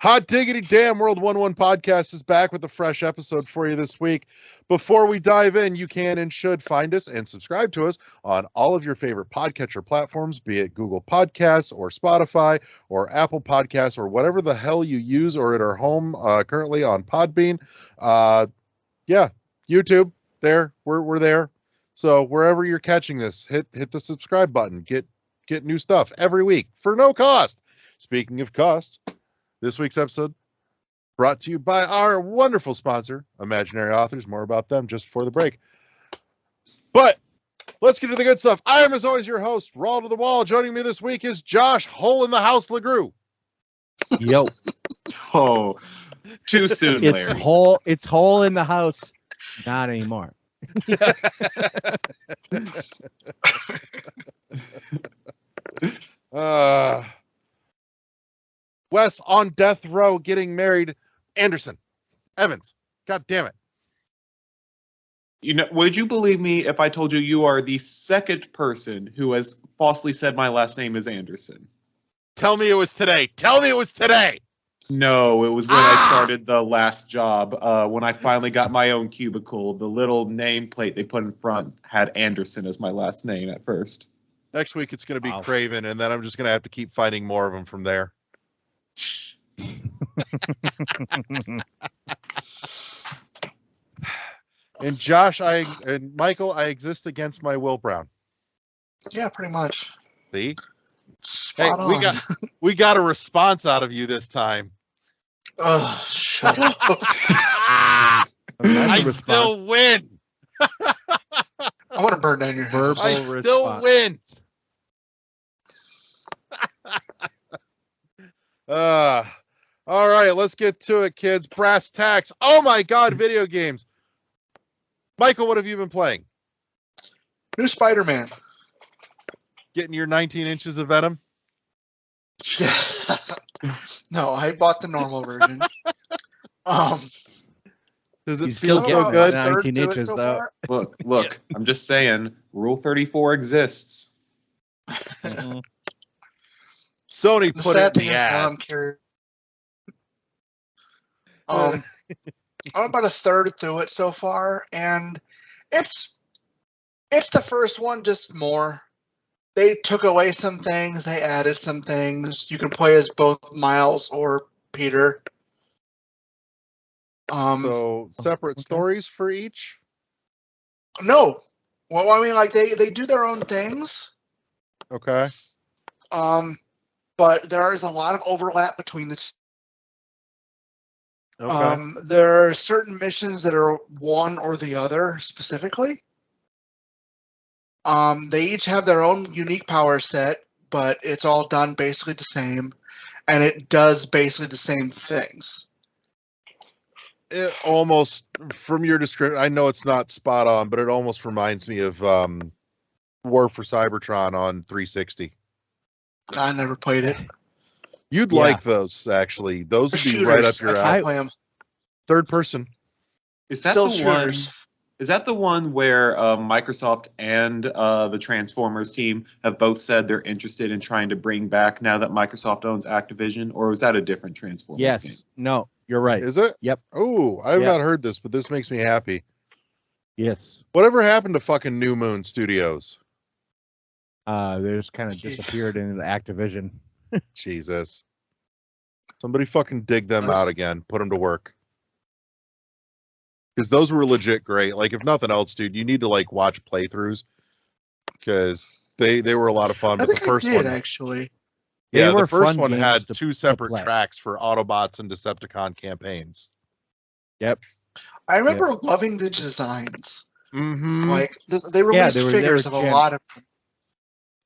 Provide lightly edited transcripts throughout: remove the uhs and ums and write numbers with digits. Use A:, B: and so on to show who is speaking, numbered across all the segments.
A: Hot diggity damn World 1-1 podcast is back with a fresh episode for you this week. Before we dive in, you can and should find us and subscribe to us on all of your favorite podcatcher platforms, be it Google Podcasts or Spotify or Apple Podcasts or whatever the hell you use, or at our home currently on Podbean. Yeah, YouTube, there, we're there. So wherever you're catching this, hit the subscribe button. Get new stuff every week for no cost. Speaking of cost, this week's episode brought to you by our wonderful sponsor, Imaginary Authors. More about them just before the break. But let's get to the good stuff. I am, as always, your host, Raw to the Wall. Joining me this week is Josh Hole in the House LeGrew.
B: Yo.
C: Oh, too soon, Larry.
B: It's hole in the house. Not anymore.
A: Wes on death row getting married. Anderson. Evans. God damn it.
C: You know, would you believe me if I told you you are the second person who has falsely said my last name is Anderson?
A: Tell me it was today. Tell me it was today.
C: No, it was when I started the last job. When I finally got my own cubicle, the little nameplate they put in front had Anderson as my last name at first.
A: Next week it's going to be Craven, and then I'm just going to have to keep finding more of them from there. And Josh, and Michael, I exist against my Will Brown.
D: Yeah, pretty much.
A: See?
D: Spot on.
A: we got a response out of you this time.
D: Oh, shut up.
A: I still win.
D: I want to burn down your house.
A: I still win. All right, let's get to it, kids. Brass tacks. Oh my God, video games. Michael, what have you been playing?
D: New Spider-Man.
A: Getting your 19 inches of Venom?
D: Yeah. No, I bought the normal version.
A: Does it feel so good?
B: 19 inches,
D: so
B: though.
C: Look, yeah. I'm just saying, Rule 34 exists.
A: Mm-hmm. Sony put it in the ass.
D: I'm about a third through it so far, and it's the first one, just more. They took away some things, they added some things. You can play as both Miles or Peter.
A: So separate stories for each?
D: No. Well, I mean, like they do their own things.
A: Okay.
D: But there is a lot of overlap between the.
A: Okay.
D: There are certain missions that are one or the other specifically. They each have their own unique power set, but it's all done basically the same, and it does basically the same things.
A: It almost, from your description, I know it's not spot on, but it almost reminds me of War for Cybertron on 360.
D: I never played it.
A: You'd like those, actually. Those would be right up your alley. Third person.
C: Is that
D: Still
C: the
D: shooters.
C: one? Is that the one where Microsoft and the Transformers team have both said they're interested in trying to bring back now that Microsoft owns Activision, or was that a different Transformers game?
B: Yes. No, you're right.
A: Is it?
B: Yep.
A: Oh, I have not heard this, but this makes me happy.
B: Yes.
A: Whatever happened to fucking New Moon Studios?
B: They just kind of disappeared into Activision.
A: Jesus. Somebody fucking dig them out again. Put them to work. Because those were legit great. Like, if nothing else, dude, you need to like watch playthroughs because they were a lot of fun.
D: I
A: But the
D: think
A: first
D: I did,
A: one,
D: actually.
A: yeah,
B: They were
A: the first
B: fun
A: one
B: games
A: had
B: to-
A: two
B: to
A: separate
B: play.
A: tracks for Autobots and Decepticon campaigns.
B: Yep.
D: I remember loving the designs.
A: Mm-hmm.
D: Like they released
B: they were
D: figures of a lot of.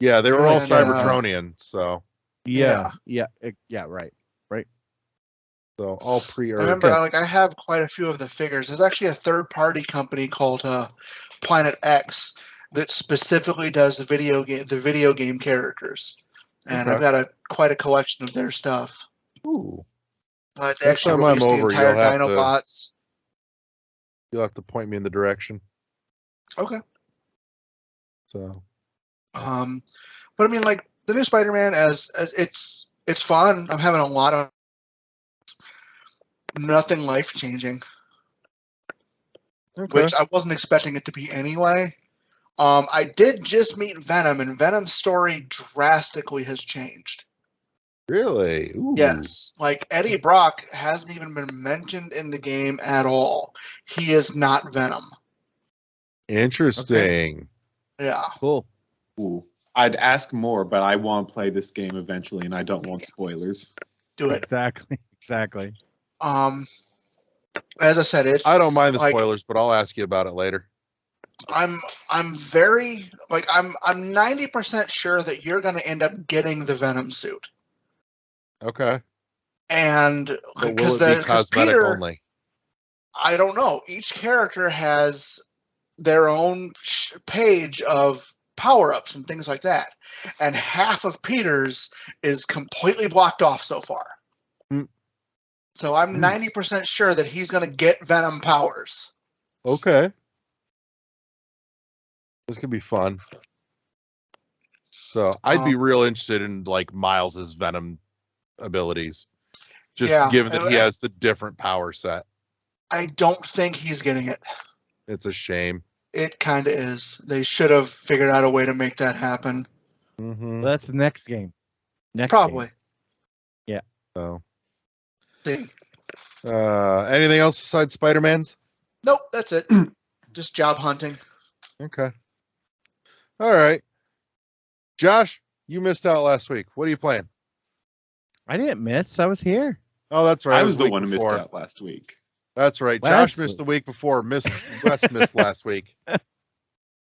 A: Yeah, they were all
D: And,
A: Cybertronian, so
B: Yeah. Right.
A: so all
D: I
A: pre-Earth.
D: remember, like, I have quite a few of the figures. There's actually a third-party company called Planet X that specifically does the video game characters, and
A: Okay.
D: I've got quite a collection of their stuff.
A: Ooh.
D: They
A: Next
D: actually
A: time I'm
D: released the
A: over,
D: entire
A: you'll have to-
D: Dinobots.
A: You'll have to point me in the direction.
D: Okay.
A: So
D: But I mean, like, the new Spider-Man, as it's fun. I'm having a lot of nothing life-changing,
A: Okay.
D: which I wasn't expecting it to be anyway. I did just meet Venom, and Venom's story drastically has changed.
A: Really? Ooh.
D: Yes, like Eddie Brock hasn't even been mentioned in the game at all. He is not Venom.
A: Interesting.
D: Yeah.
B: Cool.
C: Ooh. I'd ask more, but I want to play this game eventually, and I don't want spoilers.
D: Do it.
B: Exactly. Exactly.
D: As I said, it's
A: I don't mind the
D: like,
A: spoilers, but I'll ask you about it later.
D: I'm very like I'm 90% sure that you're going to end up getting the Venom suit.
A: Okay.
D: And
A: But will
D: because
A: it be cosmetic
D: Peter,
A: only?
D: I don't know. Each character has their own page of power-ups and things like that. And half of Peter's is completely blocked off so far.
A: Hmm.
D: So I'm 90% sure that he's going to get Venom powers.
A: Okay. This could be fun. So I'd be real interested in like Miles's Venom abilities. Just given that he has the different power set.
D: I don't think he's getting it.
A: It's a shame.
D: It kind of is. They should have figured out a way to make that happen.
A: Mm-hmm.
B: Well, that's the next game.
D: Probably.
B: Game. Yeah.
A: So.
D: See.
A: Anything else besides Spider-Man's?
D: Nope, that's it. Just job hunting.
A: Okay. All right. Josh, you missed out last week. What are you playing?
B: I didn't miss. I was here.
A: Oh, that's right.
C: I was the
A: week
C: one who missed
A: before.
C: out last week.
A: That's right.
B: Last
A: Josh missed
B: week.
A: the week before. Wes missed last week.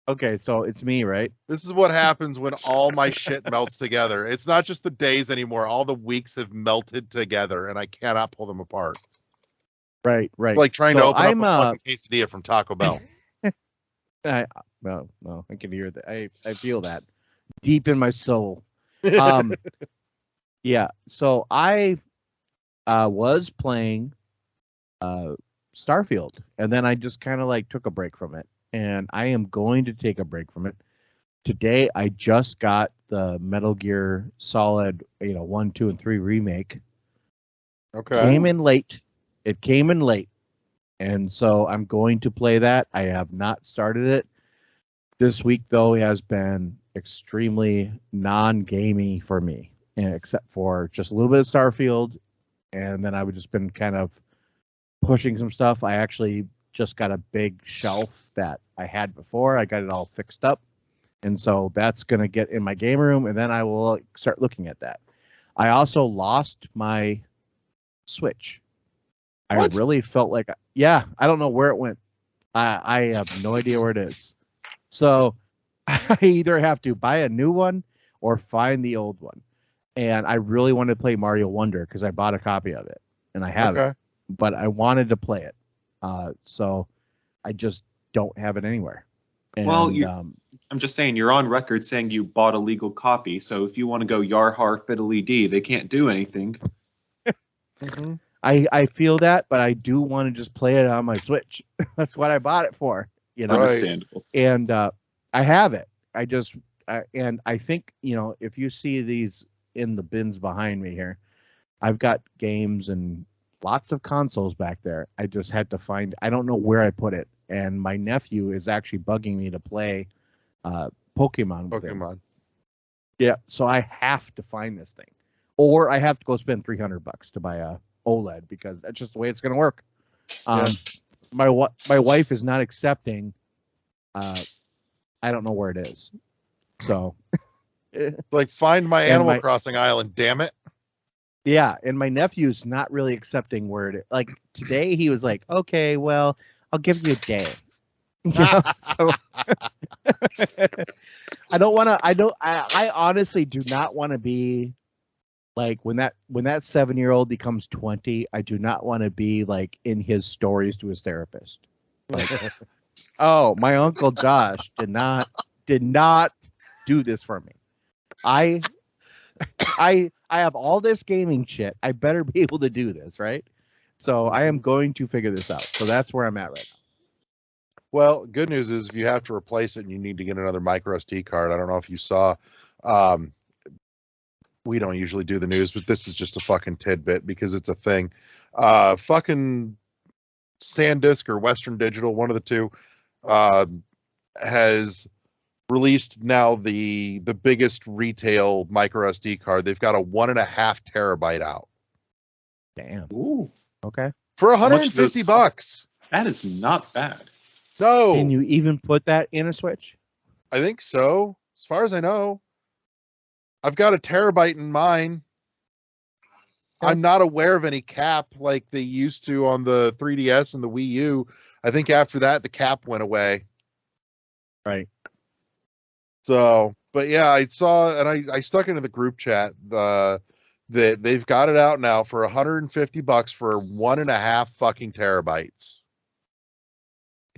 B: Okay, so it's me, right?
A: This is what happens when all my shit melts together. It's not just the days anymore. All the weeks have melted together, and I cannot pull them apart.
B: Right.
A: It's like trying to
B: So
A: open up a fucking quesadilla from Taco Bell.
B: No, I can hear that. I feel that deep in my soul. Yeah. So I was playing Starfield, and then I just kind of like took a break from it, and I am going to take a break from it. Today, I just got the Metal Gear Solid, 1, 2, and 3 remake.
A: Okay.
B: Came in late. It came in late, and so I'm going to play that. I have not started it. This week, though, has been extremely non-gamey for me, except for just a little bit of Starfield, and then I've just been kind of pushing some stuff. I actually just got a big shelf that I had before. I got it all fixed up, and so that's going to get in my game room, and then I will start looking at that. I also lost my Switch.
A: What?
B: I really felt like, I don't know where it went. I have no idea where it is. So I either have to buy a new one or find the old one. And I really wanted to play Mario Wonder because I bought a copy of it and I have it, but I wanted to play it. So I just don't have it anywhere. And,
C: Well, I'm just saying, you're on record saying you bought a legal copy. So if you want to go yar har fiddly dee, they can't do anything.
A: Mm-hmm.
B: I feel that, but I do want to just play it on my Switch. That's what I bought it for,
C: Understandable.
B: And I have it. And I think, if you see these in the bins behind me here, I've got games and lots of consoles back there. I just had to find, I don't know where I put it. And my nephew is actually bugging me to play Pokemon with him. Yeah, so I have to find this thing. Or I have to go spend $300 to buy a OLED because that's just the way it's going to work. My wife is not accepting. I don't know where it is. So,
A: like, find my Animal Crossing island, damn it.
B: Yeah, and my nephew's not really accepting where it is. Like today, he was like, "Okay, well, I'll give you a day." So I don't want to. I honestly do not want to be like when that 7-year-old becomes 20. I do not want to be like in his stories to his therapist. Like, oh, my Uncle Josh did not do this for me. I have all this gaming shit. I better be able to do this, right? So I am going to figure this out. So that's where I'm at right now.
A: Well, good news is if you have to replace it and you need to get another micro SD card, I don't know if you saw, we don't usually do the news, but this is just a fucking tidbit because it's a thing. Fucking SanDisk or Western Digital, one of the two, has released now the biggest retail micro SD card. They've got a 1.5 terabyte out.
B: Damn.
C: Ooh,
B: Okay.
A: For
C: much do those
A: $150.
C: that is not bad.
A: No,
B: Can you even put that in a Switch?
A: I think so. As far as I know, I've got a terabyte in mine.
B: Okay.
A: I'm not aware of any cap like they used to on the 3DS and the Wii U. I think after that, the cap went away.
B: Right.
A: So, but yeah, I saw, and I stuck into the group chat, that they've got it out now for $150 for 1.5 fucking terabytes.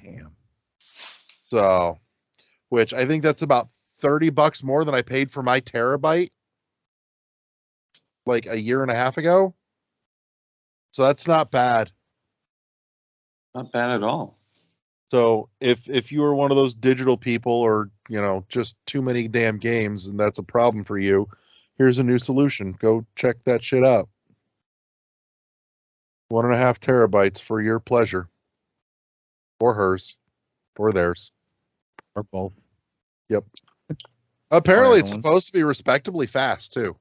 B: Damn.
A: So, which I think that's about $30 more than I paid for my terabyte like a year and a half ago. So that's not bad.
C: Not bad at all.
A: So if you are one of those digital people, or just too many damn games, and that's a problem for you, here's a new solution. Go check that shit out. 1.5 terabytes for your pleasure, or hers, or theirs.
B: Or both.
A: Yep. Apparently, it's
B: everyone.
A: supposed to be respectably fast too.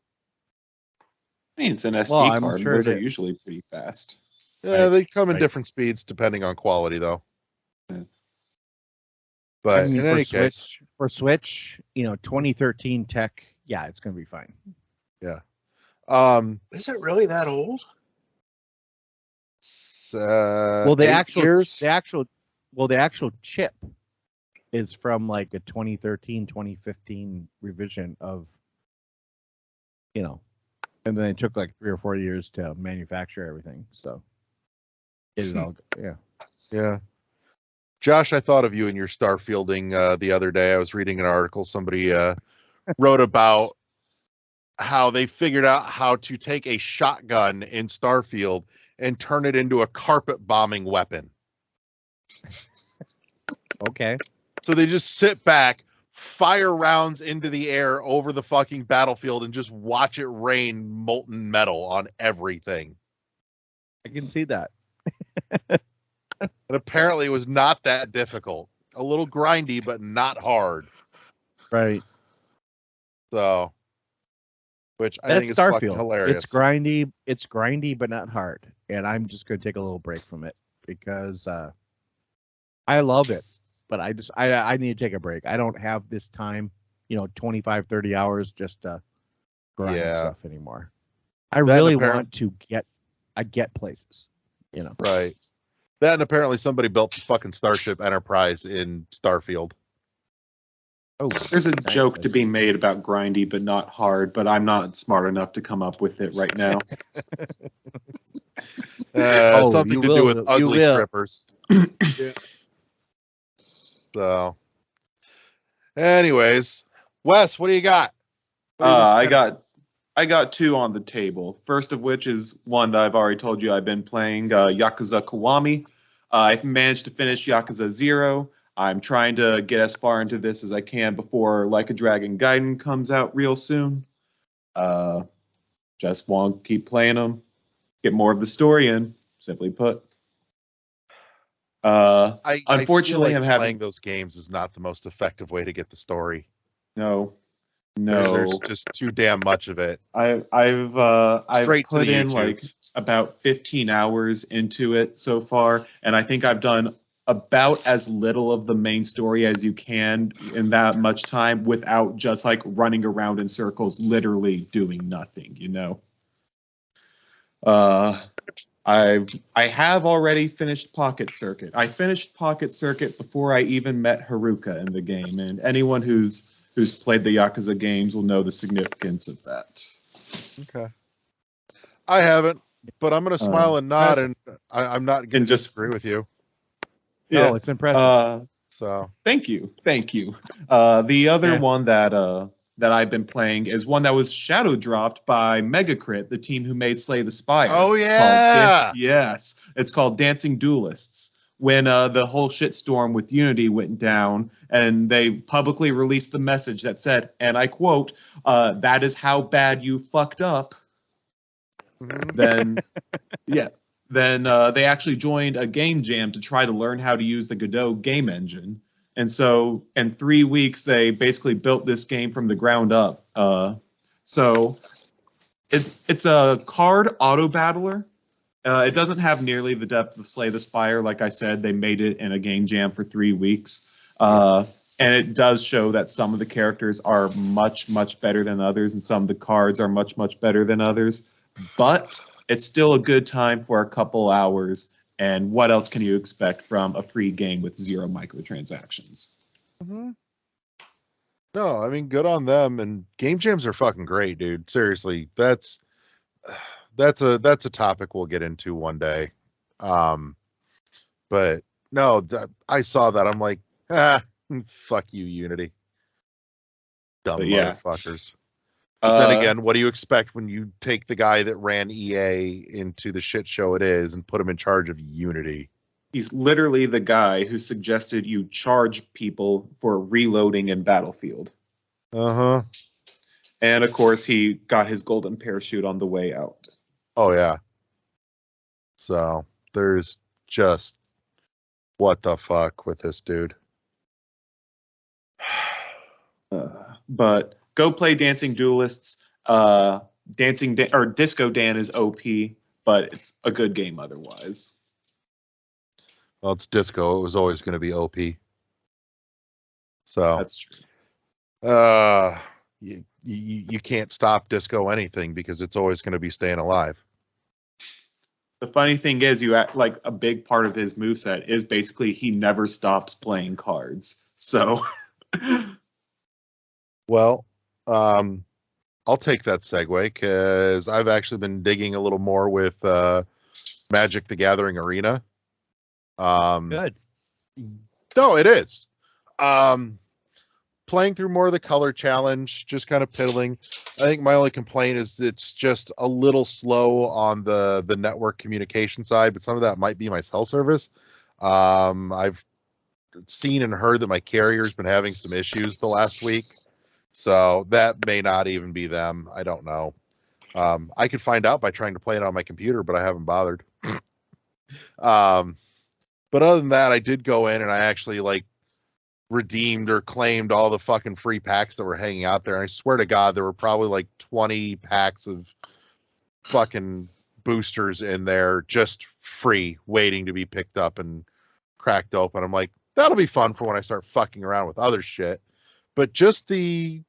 C: I mean, it's an SD
B: Well, I'm
C: card.
B: sure
C: Those
B: it
C: are
B: is.
C: usually pretty fast.
A: Yeah,
B: Right,
A: they come in
B: right.
A: different speeds depending on quality, though.
C: Yeah.
A: But
B: I mean,
A: in any case,
B: for Switch, 2013 tech, yeah, it's gonna be fine.
D: Is it really that old?
B: Well, the
A: 8
B: actual
A: years.
B: the actual chip is from like a 2013, 2015 revision of, and then it took like 3 or 4 years to manufacture everything. So it all, yeah.
A: Yeah. Josh, I thought of you in your starfielding the other day. I was reading an article somebody wrote about how they figured out how to take a shotgun in Starfield and turn it into a carpet bombing weapon.
B: Okay.
A: So they just sit back, fire rounds into the air over the fucking battlefield, and just watch it rain molten metal on everything.
B: I can see that.
A: And apparently it was not that difficult. A little grindy, but not hard.
B: Right.
A: So, which I
B: That's
A: think is fucking
B: Starfield.
A: hilarious.
B: It's grindy, but not hard. And I'm just going to take a little break from it because I love it, but I need to take a break. I don't have this time, 25, 30 hours just to grind stuff anymore. I really want to get places,
A: Right. That, and apparently somebody built the fucking Starship Enterprise in Starfield.
B: Oh,
C: There's a joke to be made about grindy but not hard, but I'm not smart enough to come up with it right now.
A: Something to do with ugly strippers.
B: Yeah.
A: So, anyways, Wes, what do you got?
C: I got 2 on the table. First of which is one that I've already told you I've been playing, Yakuza Kiwami. I've managed to finish Yakuza 0. I'm trying to get as far into this as I can before Like a Dragon Gaiden comes out real soon. Just want to keep playing them, get more of the story in, simply put. Unfortunately,
A: I feel
C: I'm
A: like
C: having
A: playing those games is not the most effective way to get the story.
C: no.
A: There's just too damn much of it.
C: I've
A: Straight to
C: put
A: the
C: in
A: YouTubes.
C: like about 15 hours into it so far, and I think I've done about as little of the main story as you can in that much time without just like running around in circles, literally doing nothing, I have already finished Pocket Circuit. I finished Pocket Circuit before I even met Haruka in the game, and anyone who's played the Yakuza games will know the significance of that.
A: Okay. I haven't, but I'm going to smile and nod, and I'm not going to disagree with you.
B: Yeah, it's impressive.
A: So
C: thank you. The other one that I've been playing is one that was shadow dropped by Megacrit, the team who made Slay the Spire.
A: Oh yeah,
C: yes, it's called Dancing Duelists. When the whole shitstorm with Unity went down, and they publicly released the message that said, and I quote, "That is how bad you fucked up."
A: Mm-hmm.
C: Then, then they actually joined a game jam to try to learn how to use the Godot game engine. And so in 3 weeks, they basically built this game from the ground up. So it's a card auto battler. It doesn't have nearly the depth of Slay the Spire. Like I said, they made it in a game jam for 3 weeks. And it does show that some of the characters are much, much better than others, and some of the cards are much, much better than others. But it's still a good time for a couple hours. And what else can you expect from a free game with 0 microtransactions?
A: Mm-hmm. No, I mean, good on them. And game jams are fucking great, dude. Seriously, that's a topic we'll get into one day. But no, I saw that. I'm like, fuck you, Unity. Dumb motherfuckers. Then again, what do you expect when you take the guy that ran EA into the shit show it is and put him in charge of Unity?
C: He's literally the guy who suggested you charge people for reloading in Battlefield.
A: Uh-huh.
C: And of course, he got his golden parachute on the way out.
A: Oh, yeah. So there's just what the fuck with this dude.
C: But go play Dancing Duelists. Disco Dan is OP, but it's a good game otherwise.
A: Well, it's Disco. It was always going to be OP. So
C: that's true.
A: You can't stop Disco anything because it's always going to be staying alive.
C: The funny thing is, like a big part of his moveset is basically he never stops playing cards. So,
A: well, I'll take that segue because I've actually been digging a little more with Magic the Gathering Arena.
B: Good.
A: No, it is. Playing through more of the color challenge, just kind of piddling. I think my only complaint is it's just a little slow on the network communication side, but some of that might be my cell service. I've seen and heard that my carrier's been having some issues the last week, so that may not even be them. I don't know. I could find out by trying to play it on my computer, but I haven't bothered. But other than that, I did go in and I actually redeemed or claimed all the fucking free packs that were hanging out there. And I swear to God, there were probably 20 packs of fucking boosters in there just free, waiting to be picked up and cracked open. I'm like, that'll be fun for when I start fucking around with other shit. But just the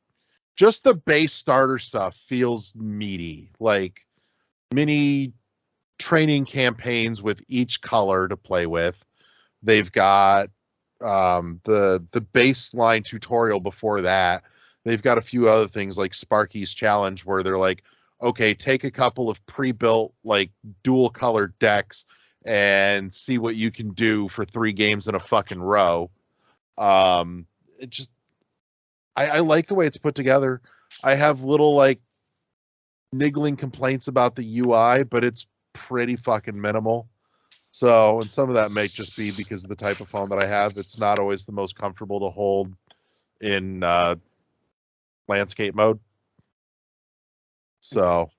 A: base starter stuff feels meaty, like mini training campaigns with each color to play with. They've got the baseline tutorial before that. They've got a few other things like Sparky's Challenge where they're like, okay, take a couple of pre-built dual color decks and see what you can do for 3 games in a fucking row. It just I like the way it's put together. I have little niggling complaints about the UI, but it's pretty fucking minimal. So, and some of that may just be because of the type of phone that I have. It's not always the most comfortable to hold in landscape mode. So,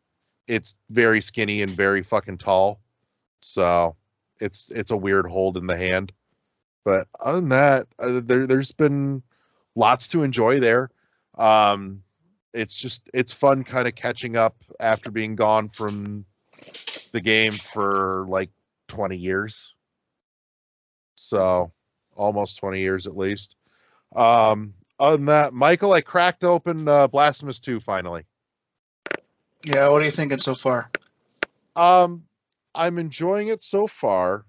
A: it's very skinny and very fucking tall. So, it's a weird hold in the hand. But other than that, there's been lots to enjoy there. It's fun kind of catching up after being gone from the game for 20 years. So almost 20 years at least. Other than that, Michael, I cracked open Blasphemous 2 finally.
D: Yeah, what are you thinking so far?
A: I'm enjoying it so far.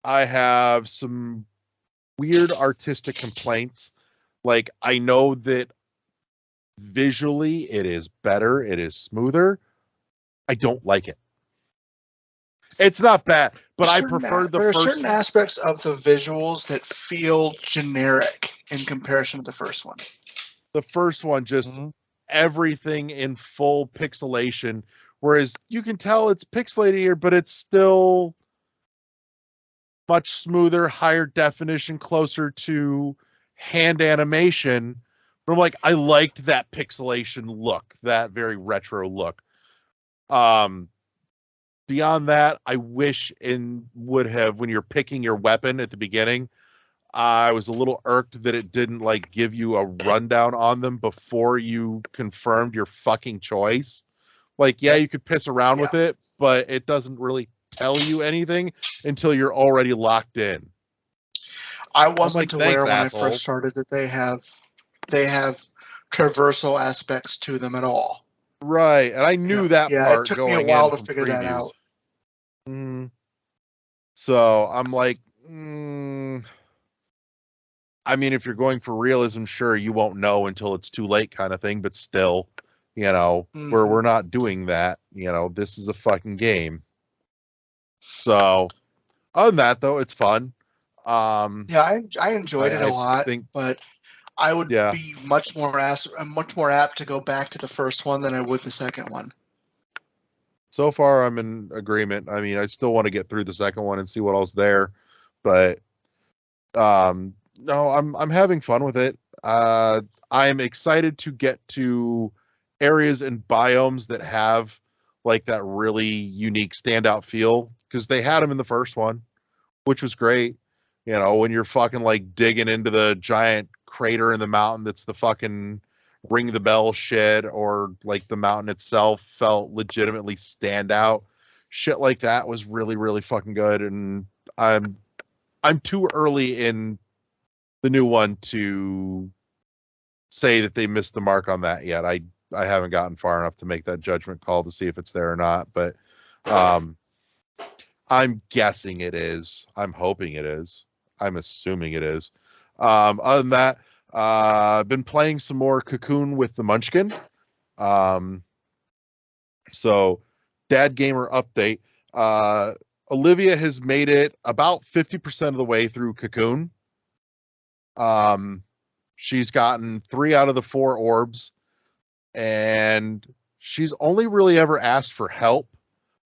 A: I have some weird artistic complaints. I know that visually it is better, it is smoother. I don't like it. It's not bad, but I prefer the
D: there
A: first.
D: There are certain aspects of the visuals that feel generic in comparison to the first one.
A: The first one, just everything in full pixelation, whereas you can tell it's pixelated here, but it's still much smoother, higher definition, closer to hand animation. But I'm I liked that pixelation look, that very retro look. beyond that, I wish would have, when you're picking your weapon at the beginning, I was a little irked that it didn't like give you a rundown on them before you confirmed your fucking choice. Like, yeah, you could piss around with it, but it doesn't really tell you anything until you're already locked in.
D: I wasn't
A: like, "Thanks,
D: aware when
A: asshole."
D: I first started that they have traversal aspects to them at all.
A: Right, and I knew that part
D: it took
A: going
D: me a while
A: in
D: to
A: from
D: figure that
A: previews.
D: out.
A: So I'm like, I mean, if you're going for realism, sure, you won't know until it's too late kind of thing, but still, we're not doing that. This is a fucking game. So other than that, though, it's fun.
D: I enjoyed it a lot, but I would be much more apt to go back to the first one than I would the second one.
A: So far, I'm in agreement. I mean, I still want to get through the second one and see what else there, but no, I'm having fun with it. I'm excited to get to areas and biomes that have like that really unique standout feel, because they had them in the first one, which was great. When you're fucking like digging into the giant crater in the mountain that's the fucking ring the bell shit, or like the mountain itself felt legitimately standout. Shit like that was really, really fucking good, and I'm too early in the new one to say that they missed the mark on that yet. I haven't gotten far enough to make that judgment call to see if it's there or not, but I'm guessing it is. I'm hoping it is. I'm assuming it is. Other than that, I've been playing some more Cocoon with the Munchkin. So, Dad Gamer update. Olivia has made it about 50% of the way through Cocoon. She's gotten 3 out of the 4 orbs, and she's only really ever asked for help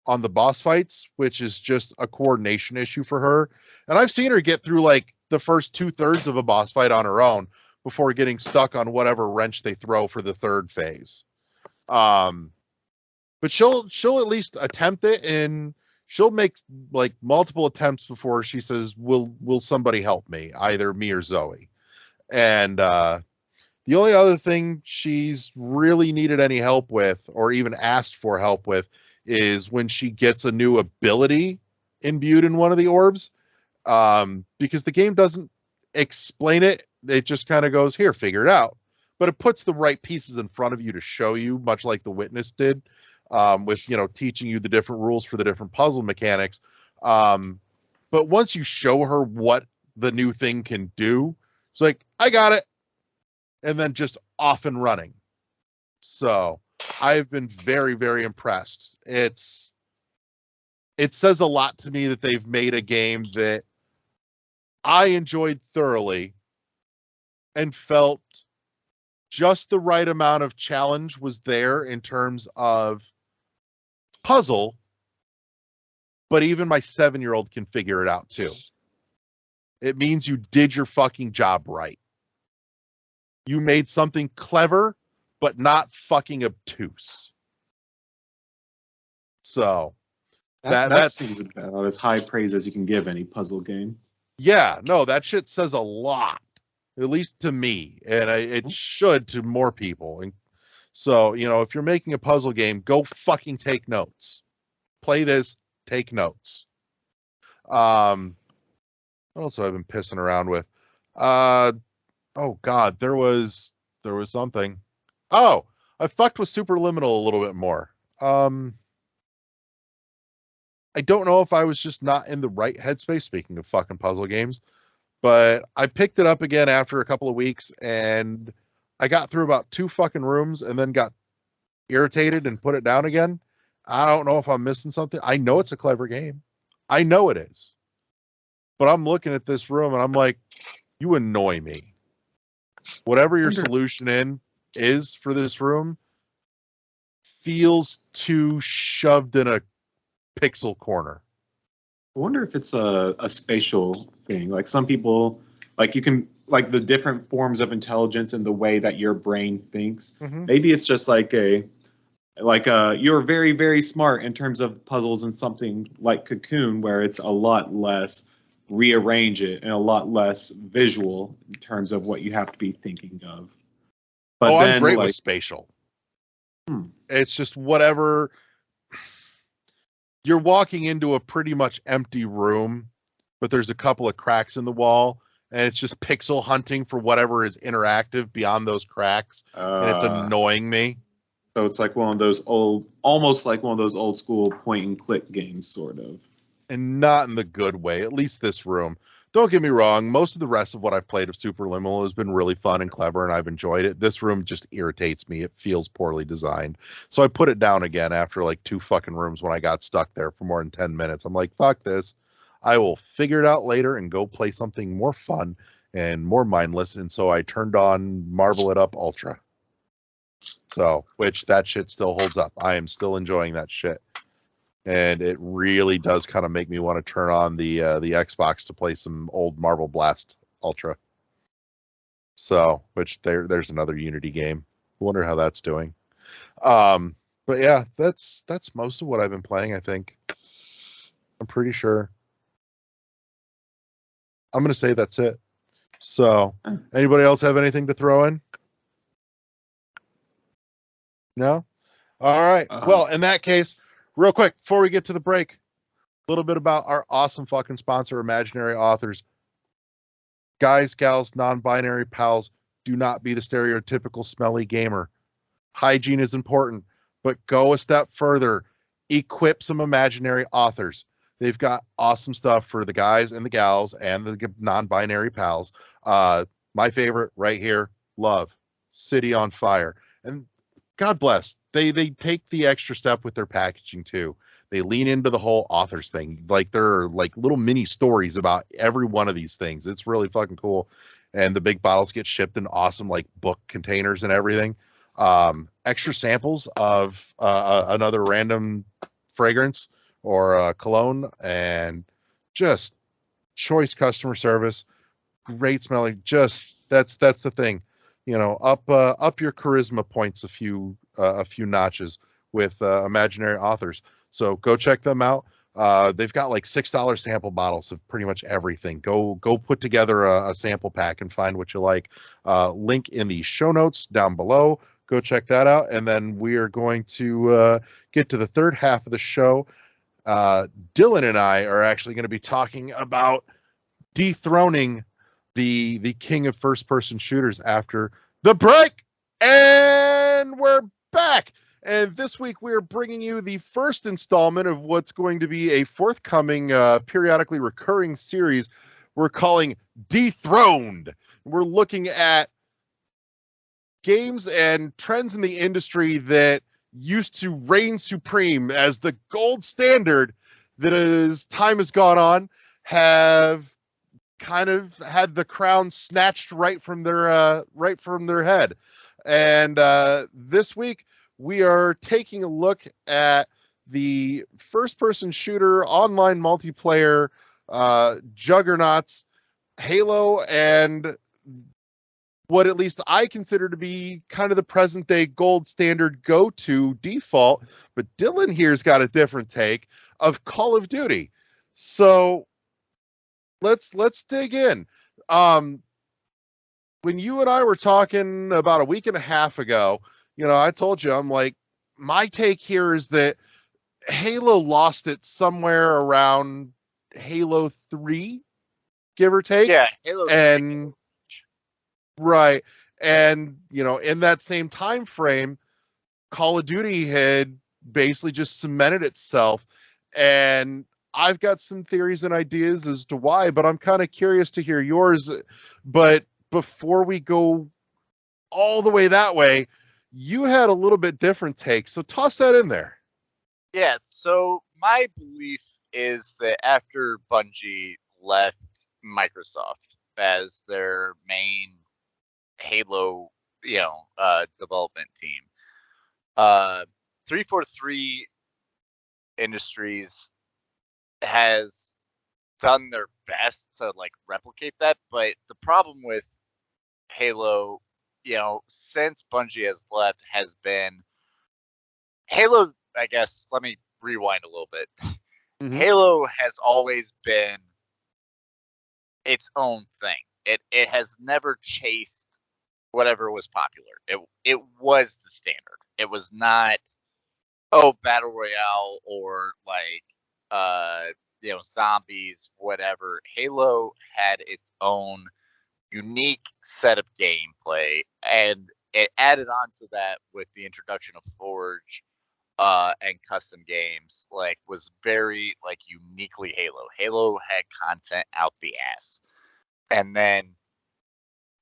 A: on the boss fights, which is just a coordination issue for her. And I've seen her get through like the first 2/3 of a boss fight on her own before getting stuck on whatever wrench they throw for the third phase. But she'll at least attempt it, and she'll make like multiple attempts before she says, will somebody help me, either me or Zoe. And the only other thing she's really needed any help with, or even asked for help with, is when she gets a new ability imbued in one of the orbs, because the game doesn't explain it. It just kind of goes, here, figure it out. But it puts the right pieces in front of you to show you, much like The Witness did, with teaching you the different rules for the different puzzle mechanics. But once you show her what the new thing can do, it's like, I got it. And then just off and running. So I've been very, very impressed. It says a lot to me that they've made a game that I enjoyed thoroughly and felt just the right amount of challenge was there in terms of puzzle, but even my 7-year-old can figure it out too. It means you did your fucking job right. You made something clever, but not fucking obtuse. So
C: that seems about as high praise as you can give any puzzle game.
A: Yeah, no, that shit says a lot, at least to me, and it should to more people. And so, if you're making a puzzle game, go fucking take notes. Play this, take notes. What else have I been pissing around with? Oh God, there was something. Oh, I fucked with Superliminal a little bit more. I don't know if I was just not in the right headspace, speaking of fucking puzzle games, but I picked it up again after a couple of weeks, and I got through about 2 fucking rooms and then got irritated and put it down again. I don't know if I'm missing something. I know it's a clever game. I know it is. But I'm looking at this room and I'm like, you annoy me. Whatever your solution is for this room feels too shoved in a pixel corner.
C: I wonder if it's a spatial thing. Like some people, like you can, like the different forms of intelligence and the way that your brain thinks.
A: Mm-hmm.
C: Maybe it's just like a Like you're very, very smart in terms of puzzles and something like Cocoon, where it's a lot less rearrange it and a lot less visual in terms of what you have to be thinking of. But then,
A: I'm great
C: like,
A: with spatial. It's just whatever. You're walking into a pretty much empty room, but there's a couple of cracks in the wall, and it's just pixel hunting for whatever is interactive beyond those cracks, and it's annoying me.
C: So it's like almost like one of those old school point and click games, sort of.
A: And not in the good way, at least this room. Don't get me wrong, most of the rest of what I've played of Superliminal has been really fun and clever, and I've enjoyed it. This room just irritates me. It feels poorly designed. So I put it down again after like 2 fucking rooms when I got stuck there for more than 10 minutes. I'm like, fuck this. I will figure it out later and go play something more fun and more mindless. And so I turned on Marvel It Up Ultra. So, which that shit still holds up. I am still enjoying that shit. And it really does kind of make me want to turn on the Xbox to play some old Marvel Blast Ultra. So, which there's another Unity game. I wonder how that's doing. But yeah, that's most of what I've been playing, I think. I'm pretty sure. I'm going to say that's it. So, anybody else have anything to throw in? No? All right. Well, in that case, real quick, before we get to the break, a little bit about our awesome fucking sponsor, Imaginary Authors. Guys, gals, non-binary pals, do not be the stereotypical smelly gamer. Hygiene is important, but go a step further. Equip some imaginary authors. They've got awesome stuff for the guys and the gals and the non-binary pals. My favorite right here, Love, City on Fire. And God bless. They take the extra step with their packaging too. They lean into the whole authors thing. Like there are like little mini stories about every one of these things. It's really fucking cool. And the big bottles get shipped in awesome like book containers and everything. Extra samples of another random fragrance or cologne, and just choice customer service. Great smelling. Just that's the thing. You know, up your charisma points a few notches with Imaginary Authors. So go check them out. They've got like $6 sample bottles of pretty much everything. Go put together a sample pack and find what you like. Link in the show notes down below. Go check that out. And then we are going to get to the third half of the show. Dylan and I are actually going to be talking about dethroning the king of first-person shooters after the break. And we're back. And this week we are bringing you the first installment of what's going to be a forthcoming, periodically recurring series we're calling Dethroned. We're looking at games and trends in the industry that used to reign supreme as the gold standard that, as time has gone on, have kind of had the crown snatched right from their head. And this week we are taking a look at the first-person shooter online multiplayer juggernauts, Halo, and what at least I consider to be kind of the present-day gold standard go-to default. But Dylan here's got a different take of Call of Duty. So let's dig in. When you and I were talking about a week and a half ago, you know, I told you, I'm like, my take here is that Halo lost it somewhere around Halo 3, give or take.
E: Yeah, Halo 3.
A: And right. And, you know, in that same time frame, Call of Duty had basically just cemented itself. And I've got some theories and ideas as to why, but I'm kind of curious to hear yours. But before we go all the way that way, you had a little bit different take. So toss that in there.
E: Yeah, so my belief is that after Bungie left Microsoft as their main Halo, development team, 343 Industries has done their best to like replicate that, but the problem with Halo, since Bungie has left, has been Halo, I guess, let me rewind a little bit.
A: Mhm.
E: Halo has always been its own thing. It has never chased whatever was popular. It was the standard. It was not battle royale or like zombies, whatever. Halo had its own unique set of gameplay, and it added on to that with the introduction of Forge and custom games. Like, was very like uniquely Halo. Halo had content out the ass, and then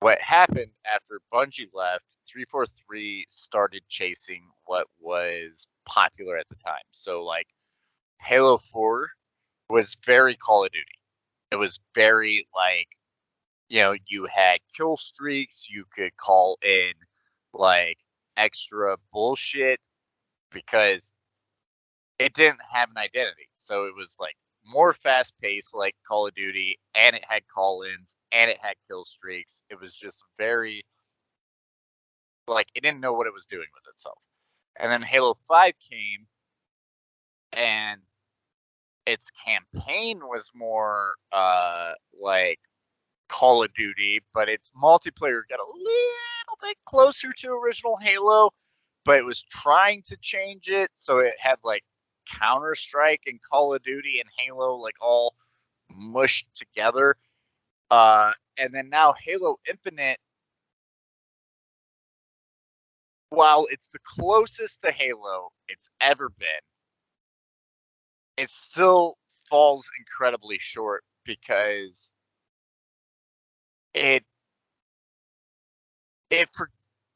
E: what happened after Bungie left, 343 started chasing what was popular at the time. So like Halo 4 was very Call of Duty. It was very like, you had kill streaks, you could call in like extra bullshit because it didn't have an identity. So it was like more fast paced like Call of Duty, and it had call ins and it had kill streaks. It was just very like it didn't know what it was doing with itself. And then Halo 5 came, and its campaign was more like Call of Duty, but its multiplayer got a little bit closer to original Halo, but it was trying to change it, so it had like Counter-Strike and Call of Duty and Halo like all mushed together. And then now Halo Infinite, while it's the closest to Halo it's ever been, it still falls incredibly short because it for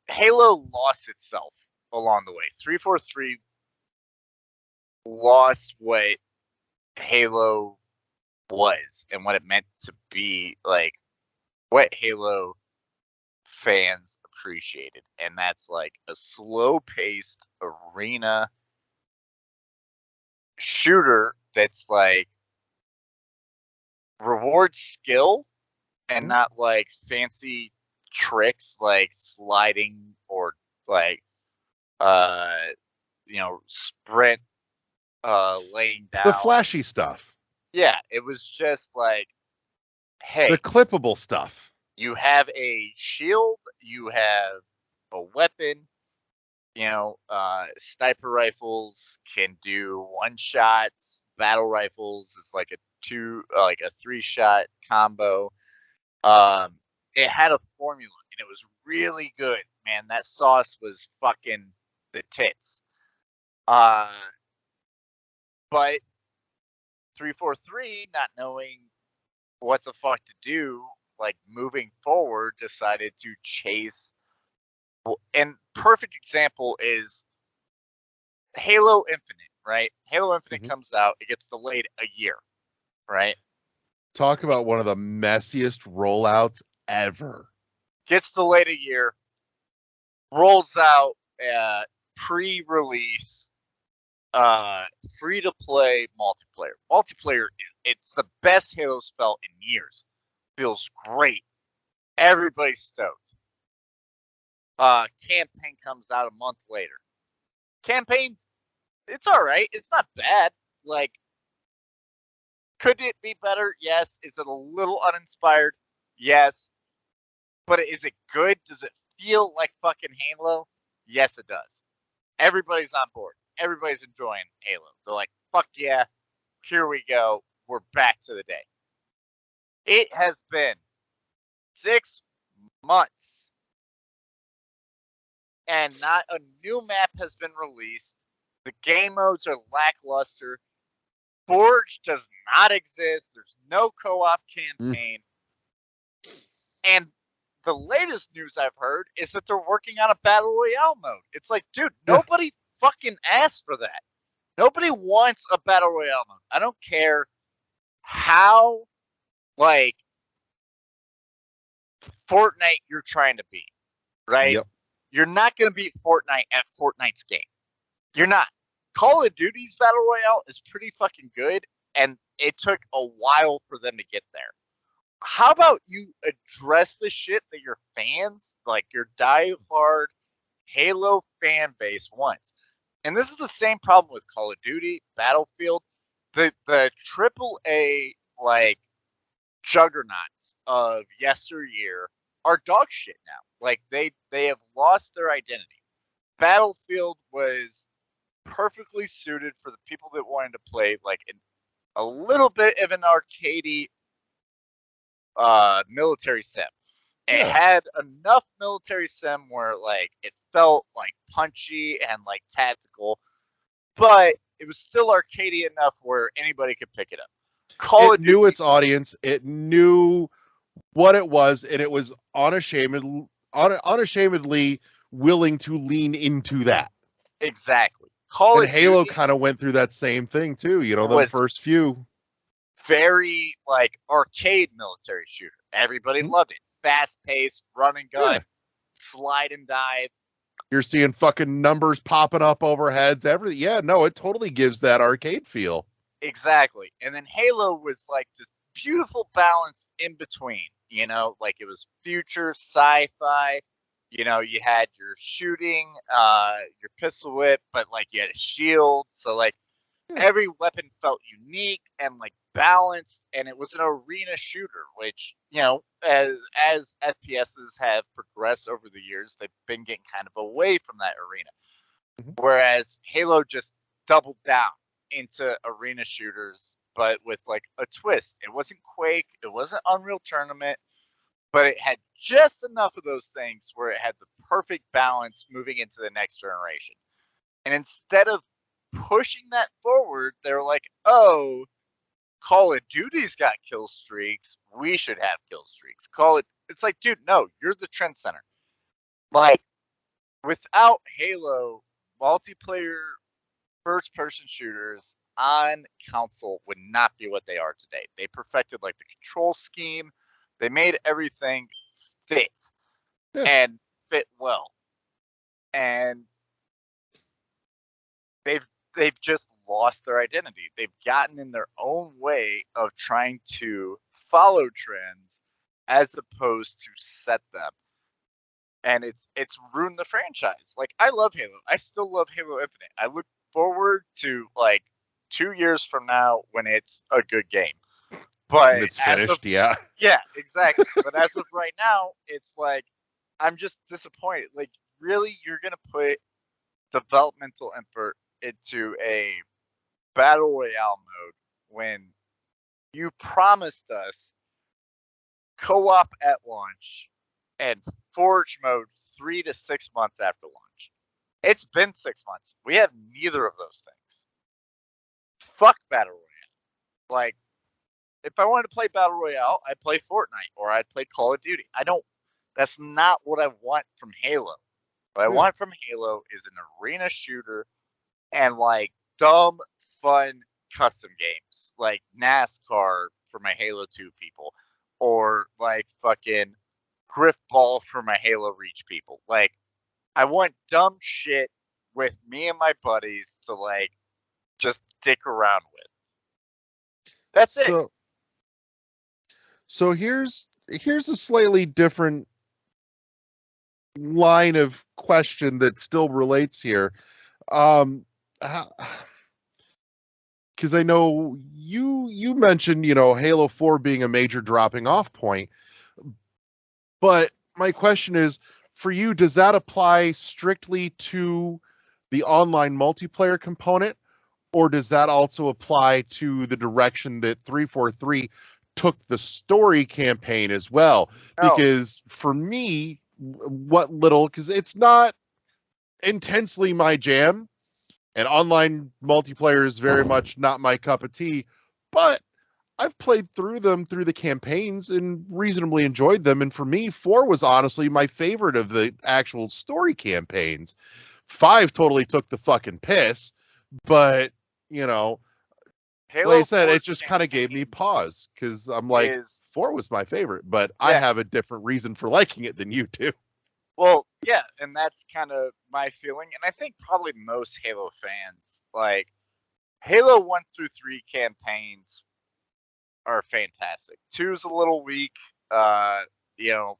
E: Halo lost itself along the way. 343 lost what Halo was and what it meant to be, like what Halo fans appreciated, and that's like a slow-paced arena shooter that's like rewards skill and not like fancy tricks like sliding or like sprint laying down.
A: The flashy stuff.
E: Yeah, it was just like, hey,
A: The clippable stuff.
E: you have a shield, you have a weapon, sniper rifles can do one shots, battle rifles is like a 3-shot combo. It had a formula and it was really good, man. That sauce was fucking the tits. But 343, not knowing what the fuck to do, like moving forward, decided to chase. And perfect example is Halo Infinite, right? Halo Infinite comes out, it gets delayed a year, right?
A: Talk about one of the messiest rollouts ever.
E: Gets delayed a year, rolls out pre-release, free-to-play multiplayer. Multiplayer, it's the best Halo's felt in years. Feels great. Everybody's stoked. Campaign comes out a month later. Campaign's, it's all right. It's not bad. Like, could it be better? Yes. Is it a little uninspired? Yes. But is it good? Does it feel like fucking Halo? Yes, it does. Everybody's on board. Everybody's enjoying Halo. They're like, fuck yeah, here we go. We're back to the day. It has been 6 months and not a new map has been released. The game modes are lackluster. Forge does not exist. There's no co-op campaign. And the latest news I've heard is that they're working on a battle royale mode. It's like, dude, nobody fucking asked for that. Nobody wants a battle royale mode. I don't care how, like, Fortnite you're trying to beat, right?
A: Yep.
E: You're not going to beat Fortnite at Fortnite's game. You're not. Call of Duty's battle royale is pretty fucking good, and it took a while for them to get there. How about you address the shit that your fans, like your diehard Halo fan base, wants? And this is the same problem with Call of Duty, Battlefield. The AAA like juggernauts of yesteryear are dog shit now. Like they have lost their identity. Battlefield was perfectly suited for the people that wanted to play like a little bit of an arcadey military sim. It had enough military sim where like it felt like punchy and like tactical, but it was still arcadey enough where anybody could pick it up.
A: It knew its audience. It knew what it was, and it was unashamedly willing to lean into that.
E: Exactly.
A: And Halo kind of went through that same thing too. You know, the first few.
E: Very like arcade military shooter. Everybody loved it. Fast paced, run and gun, slide and dive.
A: You're seeing fucking numbers popping up overheads. Everything. Yeah, no, it totally gives that arcade feel.
E: Exactly. And then Halo was like this beautiful balance in between. You know, like it was future sci-fi. You know, you had your shooting, your pistol whip, but like you had a shield. So like every weapon felt unique and like balanced, and it was an arena shooter, which, you know, as FPSs have progressed over the years, they've been getting kind of away from that arena. Whereas Halo just doubled down into arena shooters, but with like a twist. It wasn't Quake, it wasn't Unreal Tournament, but it had just enough of those things where it had the perfect balance moving into the next generation. And instead of pushing that forward, they're like, oh, Call of Duty's got kill streaks, we should have kill streaks. It's like, dude, no, you're the trend center. Like, without Halo, multiplayer first-person shooters on console would not be what they are today. They perfected like the control scheme. They made everything fit and fit well. And they've just lost their identity. They've gotten in their own way of trying to follow trends as opposed to set them. And it's ruined the franchise. Like, I love Halo. I still love Halo Infinite. I look forward to like 2 years from now when it's a good game. But
A: when it's finished, yeah,
E: exactly. But as of right now, it's like I'm just disappointed. Like, really, you're gonna put developmental effort into a battle royale mode when you promised us co-op at launch and forge mode 3 to 6 months after launch. It's been 6 months. We have neither of those things. Fuck battle royale. Like, if I wanted to play battle royale, I'd play Fortnite or I'd play Call of Duty. That's not what I want from Halo. What I want from Halo is an arena shooter and like dumb, fun custom games like NASCAR for my Halo 2 people, or like fucking Griffball for my Halo Reach people. Like, I want dumb shit with me and my buddies to like just dick around with. That's it.
A: So here's a slightly different line of question that still relates here. Because I know you mentioned, you know, Halo 4 being a major dropping off point, but my question is, for you, does that apply strictly to the online multiplayer component, or does that also apply to the direction that 343 took the story campaign as well? Because for me, because it's not intensely my jam, and online multiplayer is very much not my cup of tea, but I've played through the campaigns and reasonably enjoyed them. And for me, 4 was honestly my favorite of the actual story campaigns. 5 totally took the fucking piss, but, you know, like I said, it just kind of gave me pause because I'm like, 4 was my favorite, but I have a different reason for liking it than you do.
E: Well, yeah, and that's kind of my feeling, and I think probably most Halo fans, like, Halo 1 through 3 campaigns are fantastic. 2's a little weak, you know,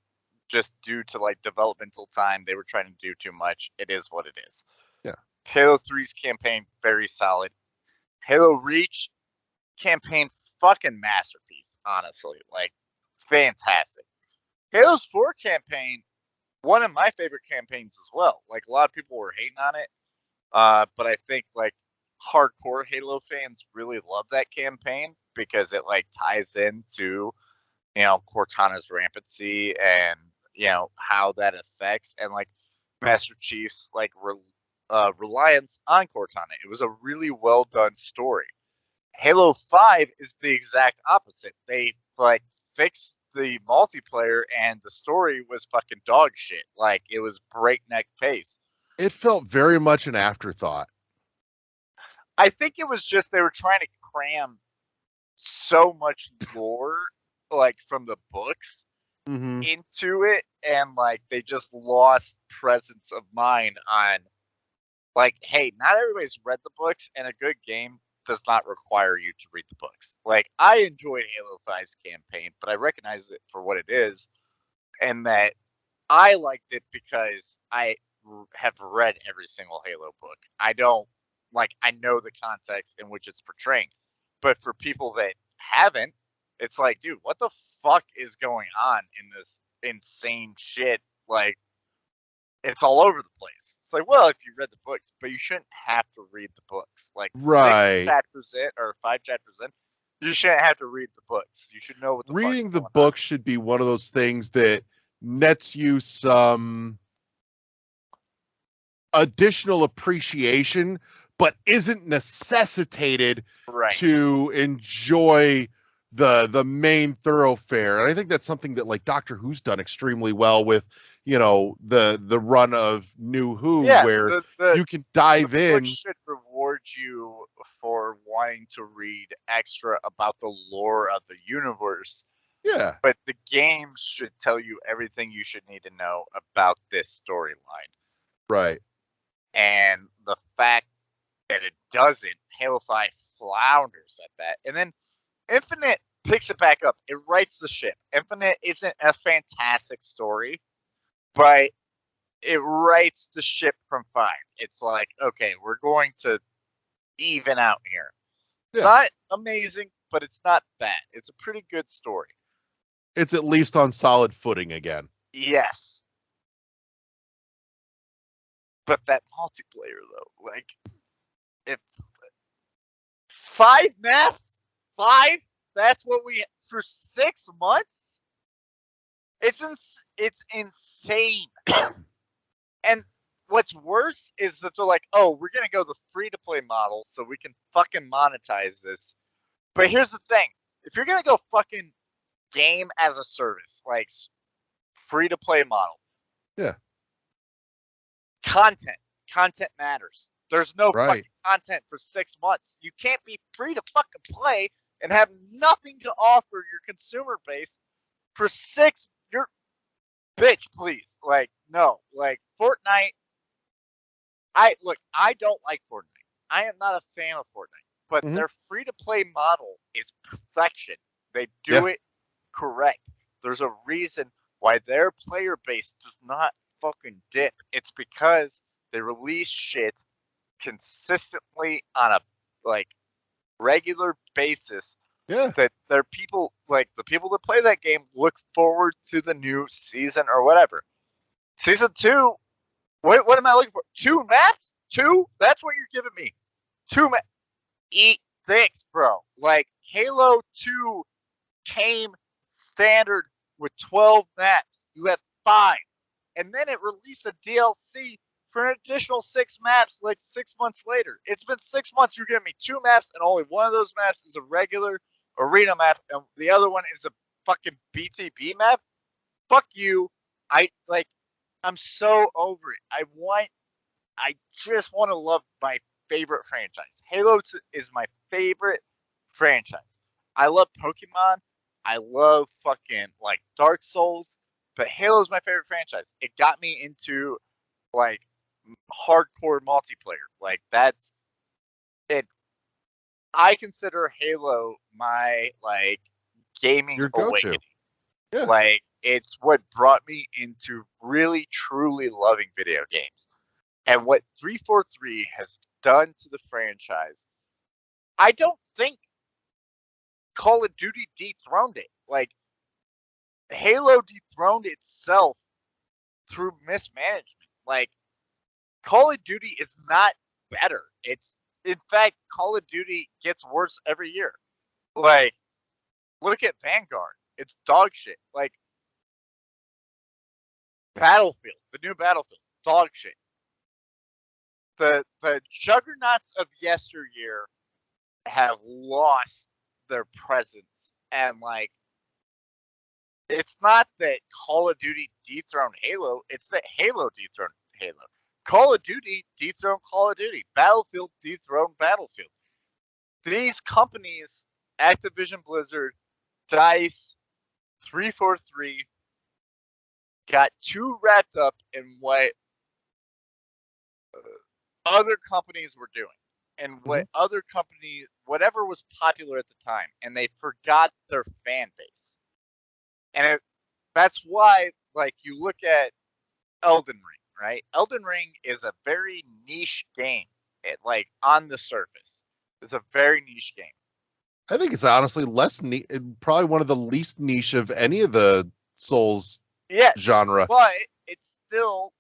E: just due to, like, developmental time. They were trying to do too much. It is what it is.
A: Yeah.
E: Halo 3's campaign, very solid. Halo Reach campaign, fucking masterpiece, honestly. Like, fantastic. Halo's 4 campaign, one of my favorite campaigns as well. Like, a lot of people were hating on it, but I think, like, hardcore Halo fans really love that campaign because it, like, ties into, you know, Cortana's rampancy and, you know, how that affects, and, like, Master Chief's, like, reliance on Cortana. It was a really well done story. Halo 5 is the exact opposite. They, like, fixed the multiplayer and the story was fucking dog shit. Like, it was breakneck pace.
A: It felt very much an afterthought.
E: I think it was just they were trying to cram so much lore, like, from the books into it, and, like, they just lost presence of mind on, like, hey, not everybody's read the books, and a good game does not require you to read the books. Like, I enjoyed Halo 5's campaign, but I recognize it for what it is, and that I liked it because I have read every single Halo book. I don't, like, I know the context in which it's portraying. But for people that haven't, it's like, dude, what the fuck is going on in this insane shit? Like, it's all over the place. It's like, well, if you read the books, but you shouldn't have to read the books. Like,
A: Right.
E: 6 chapters in, or 5 chapters in, you shouldn't have to read the books. You should know what the
A: Reading
E: fuck's
A: the
E: going
A: book should be one of those things that nets you some additional appreciation, but isn't necessitated
E: on. Right.
A: to enjoy the main thoroughfare. And I think that's something that, like, Doctor Who's done extremely well with, you know, the run of New Who,
E: Yeah,
A: where
E: the
A: you can dive
E: book
A: in.
E: should reward you for wanting to read extra about the lore of the universe,
A: Yeah,
E: but the game should tell you everything you should need to know about this storyline.
A: right.
E: And the fact that it doesn't, Halo 5 flounders at that. And then Infinite picks it back up. It rights the ship. Infinite isn't a fantastic story, but it rights the ship from 5. It's like, okay, we're going to even out here.
A: Yeah.
E: Not amazing, but it's not bad. It's a pretty good story.
A: It's at least on solid footing again.
E: Yes. But that multiplayer, though, like, if 5 maps, 5, that's what we, for 6 months? It's insane. And what's worse is that they're like, oh, we're going to go the free-to-play model so we can fucking monetize this. But here's the thing. If you're going to go fucking game as a service, like free-to-play model.
A: Yeah.
E: Content matters. There's no
A: Right.
E: fucking content for 6 months. You can't be free to fucking play and have nothing to offer your consumer base for 6. You're, bitch, please. Like, no. Like, Fortnite. I don't like Fortnite. I am not a fan of Fortnite. But their free to play model is perfection. They do it correct. There's a reason why their player base does not fucking dip. It's because they release shit consistently on a, like, regular basis.
A: Yeah.
E: That their people, like, the people that play that game, look forward to the new season or whatever. Season 2, what am I looking for? 2 maps? 2? That's what you're giving me. 2 maps. Eat dicks, bro. Like, Halo 2 came standard with 12 maps. You have 5. And then it released a DLC for an additional 6 maps, like, 6 months later. It's been 6 months. You're giving me 2 maps, and only one of those maps is a regular arena map, and the other one is a fucking BTB map. Fuck you. I'm so over it. I just want to love my favorite franchise. Halo 2 is my favorite franchise. I love Pokemon. I love fucking, like, Dark Souls. But Halo's my favorite franchise. It got me into, like, hardcore multiplayer. Like, that's it. I consider Halo my, like, gaming
A: Your go-to.
E: awakening.
A: Yeah.
E: Like, it's what brought me into really, truly loving video games. And what 343 has done to the franchise, I don't think Call of Duty dethroned it. Like, Halo dethroned itself through mismanagement. Like, Call of Duty is not better. It's, in fact, Call of Duty gets worse every year. Like, look at Vanguard. It's dog shit. Like, Battlefield, the new Battlefield, dog shit. The juggernauts of yesteryear have lost their presence, and like, it's not that Call of Duty dethroned Halo, it's that Halo dethroned Halo. Call of Duty dethroned Call of Duty. Battlefield dethroned Battlefield. These companies, Activision Blizzard, DICE, 343, got too wrapped up in what other companies were doing and what other companies, whatever was popular at the time, and they forgot their fan base. And that's why, like, you look at Elden Ring, right? Elden Ring is a very niche game. Like, on the surface, it's a very niche game.
A: I think it's honestly less probably one of the least niche of any of the Souls genre.
E: But it's still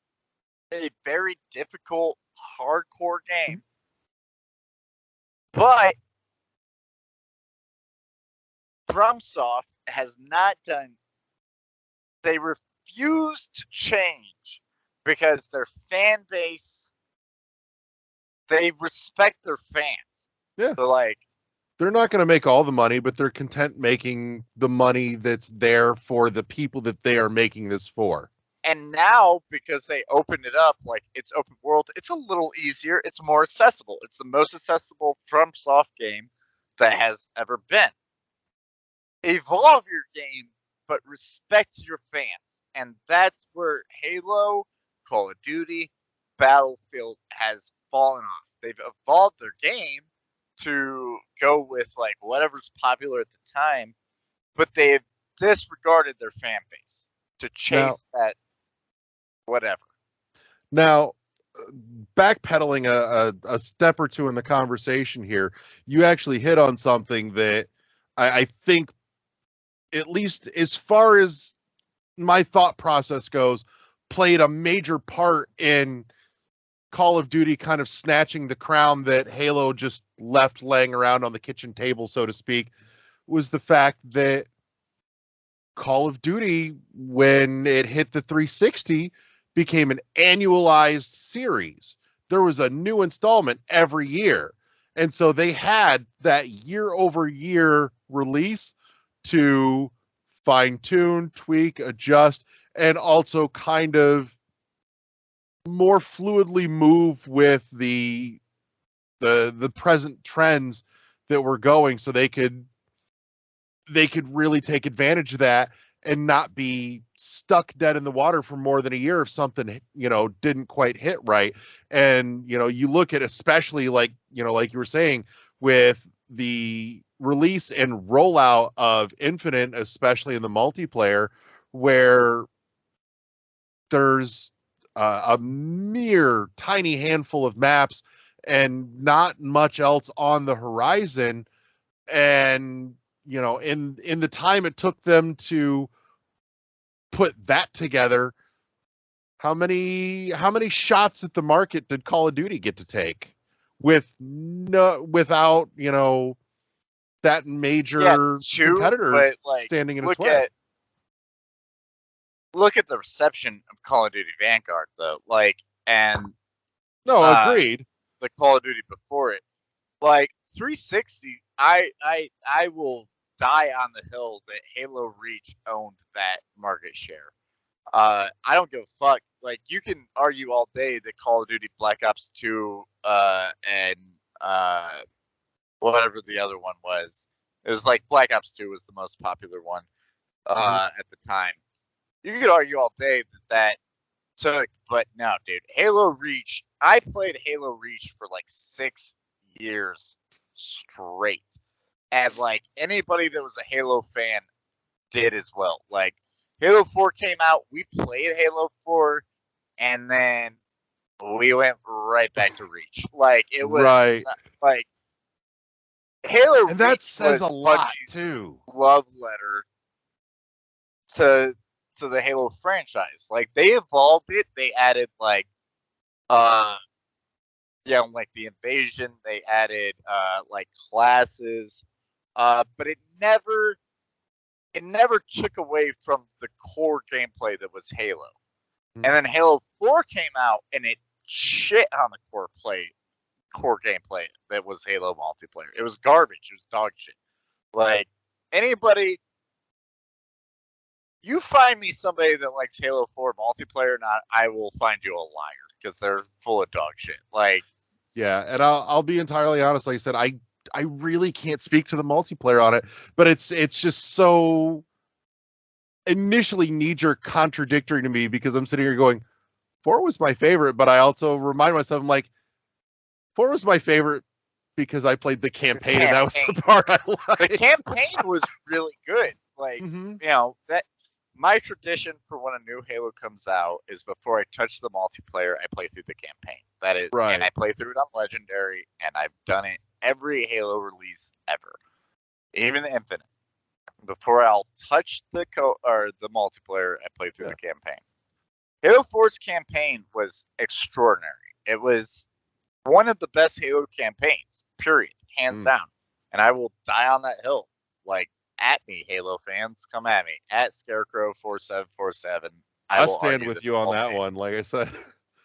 E: a very difficult, hardcore game. But FromSoft has not done. They refuse to change because their fan base. They respect their fans.
A: Yeah.
E: So, like,
A: they're not going to make all the money, but they're content making the money that's there for the people that they are making this for.
E: And now, because they opened it up, like, it's open world, it's a little easier. It's more accessible. It's the most accessible FromSoft game that has ever been. Evolve your game, but respect your fans. And that's where Halo, Call of Duty, Battlefield has fallen off. They've evolved their game to go with, like, whatever's popular at the time, but they've disregarded their fan base to chase that whatever.
A: Now, backpedaling a step or two in the conversation here, you actually hit on something that I think, at least as far as my thought process goes, played a major part in Call of Duty kind of snatching the crown that Halo just left laying around on the kitchen table, so to speak, was the fact that Call of Duty, when it hit the 360, became an annualized series. There was a new installment every year. And so they had that year-over-year release to fine-tune, tweak, adjust, and also kind of more fluidly move with the present trends that were going, so they could really take advantage of that and not be stuck dead in the water for more than a year if something, didn't quite hit right. And, you look at, especially like you were saying, with the release and rollout of Infinite, especially in the multiplayer, where there's a mere tiny handful of maps and not much else on the horizon. And, in the time it took them to put that together, how many shots at the market did Call of Duty get to take without, that major competitor standing in its way?
E: Look at the reception of Call of Duty Vanguard, though.
A: Agreed.
E: The Call of Duty before it, 360. I will die on the hill that Halo Reach owned that market share. I don't give a fuck. Like, you can argue all day that Call of Duty Black Ops 2 and whatever the other one was. It was like Black Ops 2 was the most popular one at the time. You could argue all day that took, but no, dude. Halo Reach. I played Halo Reach for 6 years straight, and anybody that was a Halo fan did as well. Halo 4 came out, we played Halo 4, and then we went right back to Reach. Like it was
A: Right.
E: like Halo
A: And that
E: Reach
A: says
E: was
A: a lot
E: Bungie's
A: too.
E: love letter to the Halo franchise. Like they evolved it. They added like like the invasion. They added like classes. But it never took away from the core gameplay that was Halo.
A: Mhm.
E: And then Halo 4 came out and it shit on the core gameplay that was Halo multiplayer. It was garbage. It was dog shit. Like anybody, you find me somebody that likes Halo 4 multiplayer, I will find you a liar because they're full of dog shit. Like,
A: Yeah, and I'll be entirely honest. Like I said, I really can't speak to the multiplayer on it, but it's just so initially knee-jerk contradictory to me because I'm sitting here going, 4 was my favorite, but I also remind myself, I'm like, 4 was my favorite because I played the campaign, and that was the part I liked.
E: the campaign was really good. Like,
A: Mhm.
E: you know, that my tradition for when a new Halo comes out is before I touch the multiplayer, I play through the campaign. That is,
A: Right.
E: and I play through it on Legendary, and I've done it every Halo release ever, even Infinite. Before I'll touch the multiplayer, I play through the campaign. Halo 4's campaign was extraordinary. It was one of the best Halo campaigns, period, hands down. And I will die on that hill. Like, at me, Halo fans, come at me. At Scarecrow4747.
A: I stand with you on that one. Like I said,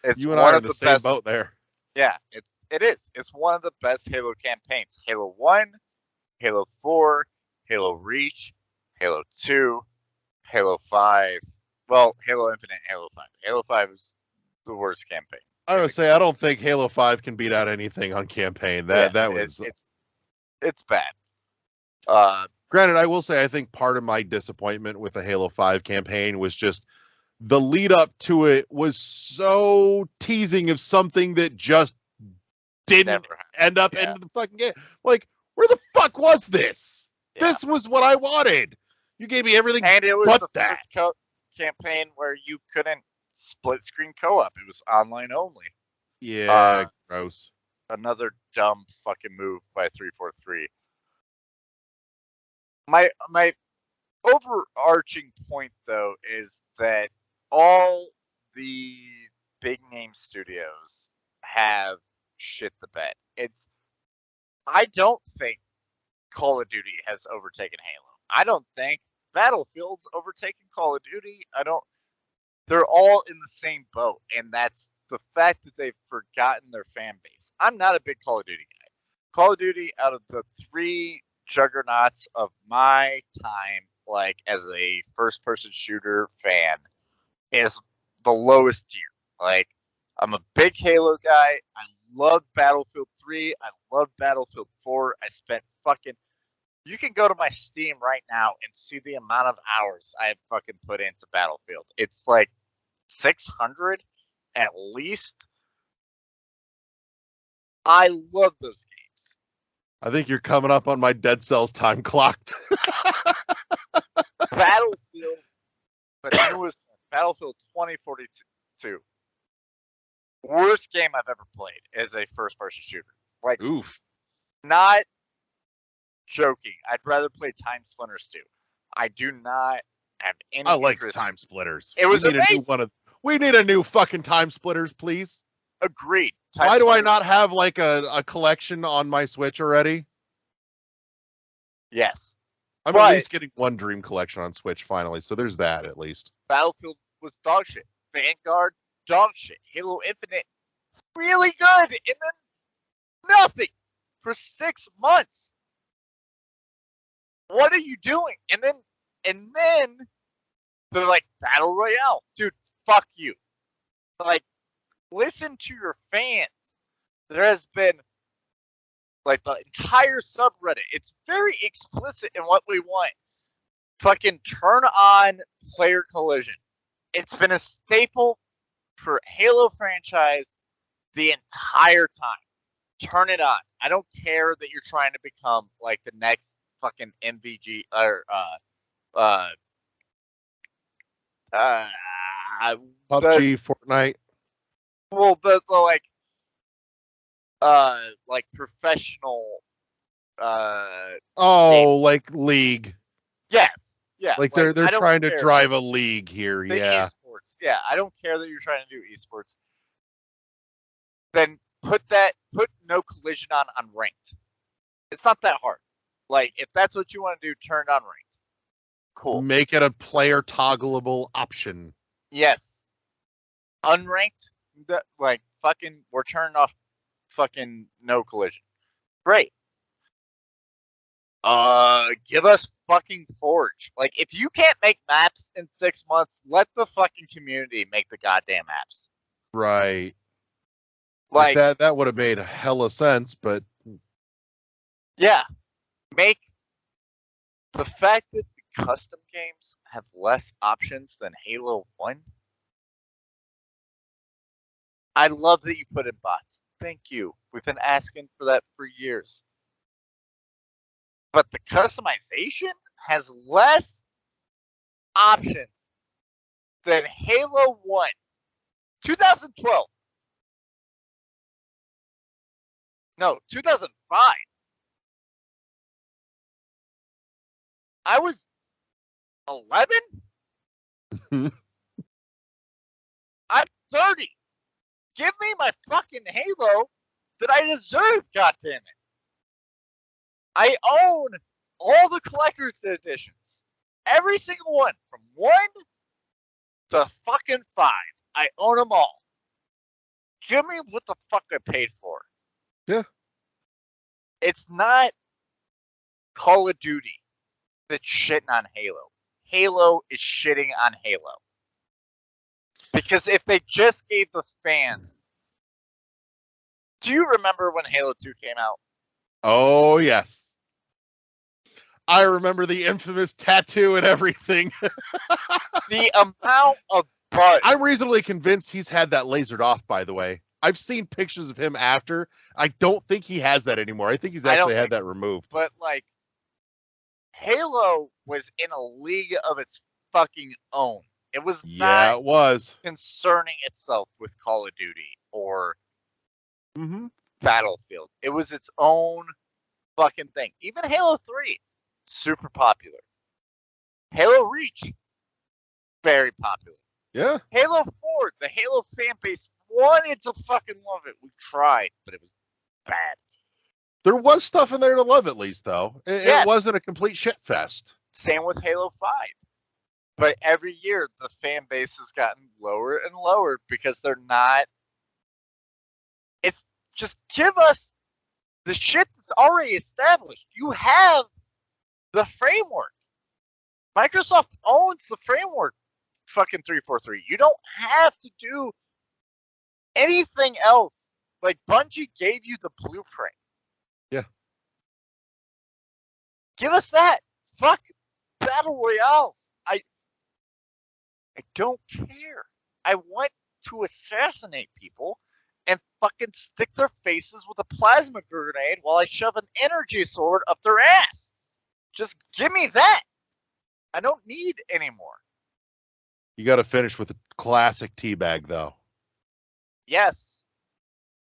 E: it's
A: you and I are in the same boat there.
E: Yeah, it is. It's one of the best Halo campaigns. Halo 1, Halo 4, Halo Reach, Halo 2, Halo 5. Well, Halo Infinite, Halo 5. Halo 5 is the worst campaign.
A: I would say I don't think Halo 5 can beat out anything on campaign. That was
E: it's bad.
A: Granted, I will say I think part of my disappointment with the Halo 5 campaign was just the lead up to it was so teasing of something that just didn't end up in the fucking game. Like, where the fuck was this? Yeah. This was what I wanted. You gave me everything,
E: and it was
A: but
E: the
A: that
E: first campaign where you couldn't split screen co-op. It was online only.
A: Yeah, gross.
E: Another dumb fucking move by 343. My overarching point though is that all the big name studios have shit the bed. I don't think Call of Duty has overtaken Halo. I don't think Battlefield's overtaken Call of Duty. They're all in the same boat, and that's the fact that they've forgotten their fan base. I'm not a big Call of Duty guy. Call of Duty, out of the 3 juggernauts of my time, like as a first-person shooter fan, is the lowest tier. Like, I'm a big Halo guy. I love Battlefield 3. I love Battlefield 4. I spent you can go to my Steam right now and see the amount of hours I have fucking put into Battlefield. It's like 600 at least. I love those games.
A: I think you're coming up on my Dead Cells time clocked.
E: Battlefield, the newest Battlefield 2042. Worst game I've ever played as a first-person shooter. Like,
A: oof.
E: Not joking. I'd rather play Time Splitters 2. I do not have any
A: I like
E: interest.
A: Time Splitters.
E: It was amazing.
A: We need a new fucking Time Splitters, please.
E: Agreed.
A: Why do I not have like a collection on my Switch already?
E: Yes.
A: I'm at least getting one Dream Collection on Switch finally, so there's that at least.
E: Battlefield was dog shit. Vanguard, dog shit. Halo Infinite, really good. And then nothing for 6 months. What are you doing? And then they're like, Battle Royale. Dude, fuck you. Like, listen to your fans. There has been, like, the entire subreddit. It's very explicit in what we want. Fucking turn on player collision. It's been a staple for Halo franchise the entire time. Turn it on. I don't care that you're trying to become, like, the next fucking MVG or
A: PUBG, Fortnite.
E: Well, the like professional.
A: Like league.
E: Yes. Yeah.
A: Like they're
E: I don't
A: trying to
E: care.
A: drive a league here.
E: The
A: Yeah.
E: esports. Yeah, I don't care that you're trying to do esports. Then put no collision on ranked. It's not that hard. Like if that's what you want to do, turn it on ranked. Cool.
A: Make it a player toggleable option.
E: Yes. Unranked, like fucking, we're turning off fucking no collision. Great. Give us fucking Forge. Like, if you can't make maps in 6 months, let the fucking community make the goddamn maps.
A: Right.
E: Like
A: that would have made a hella sense, but
E: yeah, make the fact that the custom games have less options than Halo 1. I love that you put in bots. Thank you. We've been asking for that for years. But the customization has less options than Halo 1. 2012. No, 2005. I was 11? I'm 30. Give me my fucking Halo that I deserve, goddammit. I own all the collector's editions. Every single one. From 1 to fucking 5. I own them all. Give me what the fuck I paid for.
A: Yeah.
E: It's not Call of Duty that's shitting on Halo. Halo is shitting on Halo. Because if they just gave the fans... Do you remember when Halo 2 came out?
A: Oh, yes. I remember the infamous tattoo and everything.
E: The amount of buzz.
A: I'm reasonably convinced he's had that lasered off, by the way. I've seen pictures of him after. I don't think he has that anymore. I think he's actually had that removed.
E: But, like, Halo was in a league of its fucking own. It was not
A: it was
E: concerning itself with Call of Duty or Battlefield. It was its own fucking thing. Even Halo 3, super popular. Halo Reach, very popular.
A: Yeah.
E: Halo 4, the Halo fan base wanted to fucking love it. We tried, but it was bad.
A: There was stuff in there to love, at least, though. It wasn't a complete shit fest.
E: Same with Halo 5. But every year, the fan base has gotten lower and lower because they're not... It's just give us the shit that's already established. You have the framework. Microsoft owns the framework, fucking 343. You don't have to do anything else. Like, Bungie gave you the blueprint.
A: Yeah.
E: Give us that. Fuck Battle Royales. I don't care. I want to assassinate people and fucking stick their faces with a plasma grenade while I shove an energy sword up their ass. Just give me that. I don't need any more.
A: You got to finish with a classic teabag, though.
E: Yes.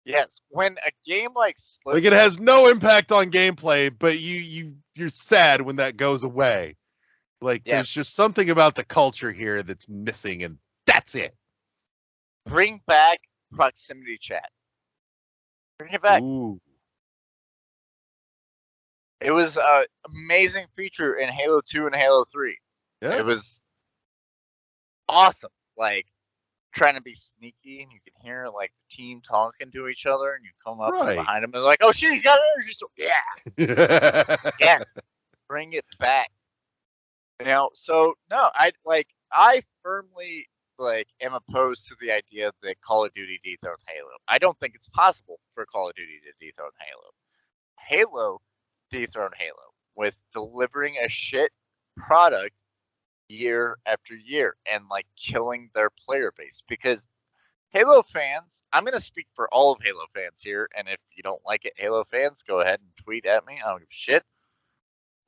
E: Yes. When a game like
A: Like, it has no impact on gameplay, but you're sad when that goes away. Like, there's just something about the culture here that's missing, and that's it.
E: Bring back proximity chat. Bring it back.
A: Ooh.
E: It was an amazing feature in Halo 2 and Halo 3.
A: Yeah.
E: It was awesome. Like, trying to be sneaky, and you can hear, like, the team talking to each other, and you come up behind them, and they're like, oh shit, he's got an energy sword. Yeah. Yes. Bring it back. You know, so no, I firmly am opposed to the idea that Call of Duty dethroned Halo. I don't think it's possible for Call of Duty to dethrone Halo. Halo dethroned Halo with delivering a shit product year after year and like killing their player base. Because Halo fans, I'm gonna speak for all of Halo fans here, and if you don't like it, Halo fans, go ahead and tweet at me. I don't give a shit.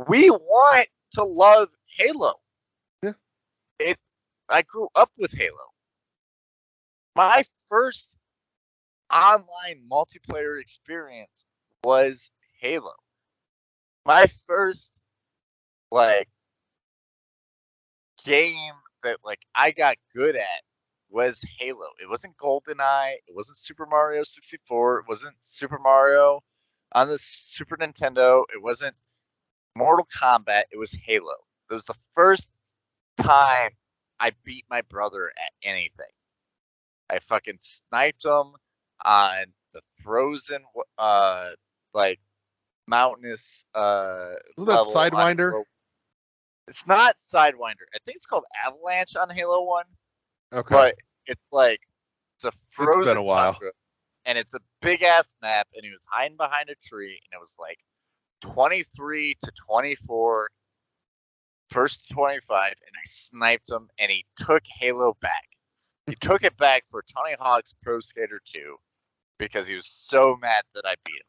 E: We want to love Halo.
A: Yeah.
E: I grew up with Halo. My first online multiplayer experience was Halo. My first like game that like I got good at was Halo. It wasn't GoldenEye, it wasn't Super Mario 64, it wasn't Super Mario on the Super Nintendo, it wasn't Mortal Kombat, it was Halo. It was the first time I beat my brother at anything. I fucking sniped him on the frozen like mountainous
A: Wasn't that
E: level on
A: Sidewinder?
E: Halo. It's not Sidewinder. I think it's called Avalanche on Halo 1.
A: Okay.
E: But it's like it's a frozen
A: It's been a while.
E: tundra, and it's a big ass map, and he was hiding behind a tree, and it was like 23 to 24, first to 25, and I sniped him, and he took Halo back. He took it back for Tony Hawk's Pro Skater 2 because he was so mad that I beat him.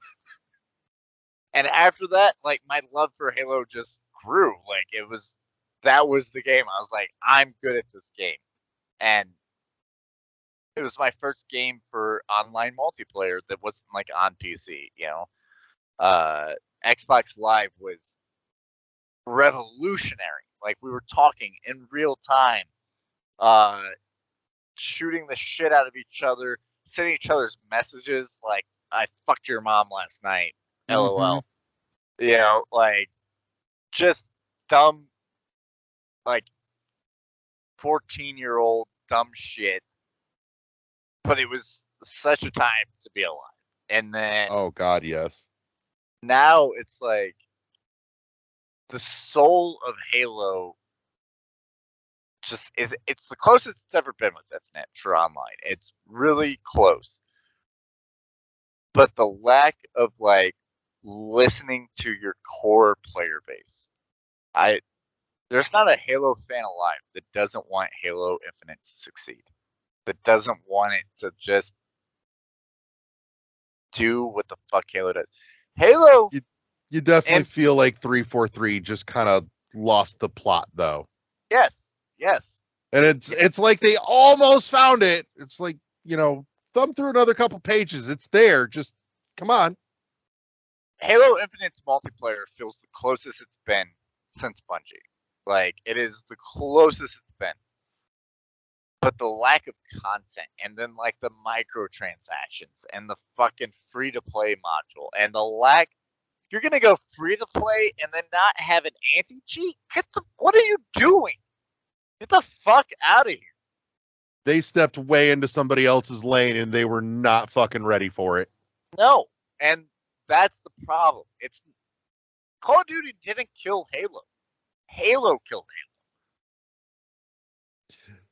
E: And after that, like my love for Halo just grew. Like that was the game. I was like, I'm good at this game. And it was my first game for online multiplayer that wasn't like on PC, you know. Xbox Live was revolutionary. Like we were talking in real time, shooting the shit out of each other, sending each other's messages like I fucked your mom last night. LOL. You know, like just dumb like 14-year-old dumb shit. But it was such a time to be alive. And then
A: Oh God, yes.
E: now it's like the soul of Halo just is it's the closest it's ever been with Infinite for online. It's really close. But the lack of like listening to your core player base. There's not a Halo fan alive that doesn't want Halo Infinite to succeed. That doesn't want it to just do what the fuck Halo does. Halo,
A: You definitely
E: MC
A: feel like 343 just kind of lost the plot though.
E: yes.
A: And it's like they almost found it. It's like, you know, thumb through another couple pages. It's there. Just come on.
E: Halo Infinite's multiplayer feels the closest it's been since Bungie. Like, it is the closest it's been. But the lack of content, and then like the microtransactions, and the fucking free-to-play module, and the lack. You're gonna go free-to-play and then not have an anti-cheat? What are you doing? Get the fuck out of here.
A: They stepped way into somebody else's lane and they were not fucking ready for it.
E: No, and that's the problem. It's Call of Duty didn't kill Halo. Halo killed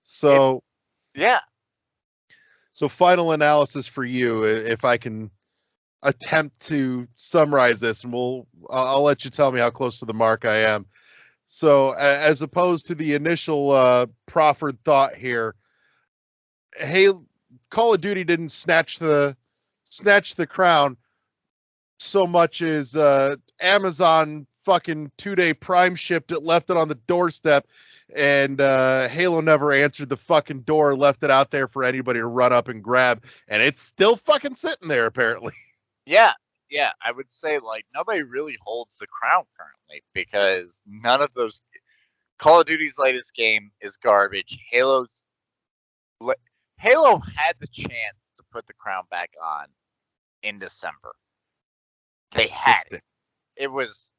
A: So
E: Halo. Yeah.
A: So final analysis for you, if I can attempt to summarize this, and I'll let you tell me how close to the mark I am. So as opposed to the initial proffered thought here, hey, Call of Duty didn't snatch the crown so much as Amazon fucking 2-day Prime shipped it, left it on the doorstep, and Halo never answered the fucking door, left it out there for anybody to run up and grab, and it's still fucking sitting there apparently.
E: Yeah. I would say like nobody really holds the crown currently because none of those. Call of Duty's latest game is garbage. Halo had the chance to put the crown back on in December. They had it. It was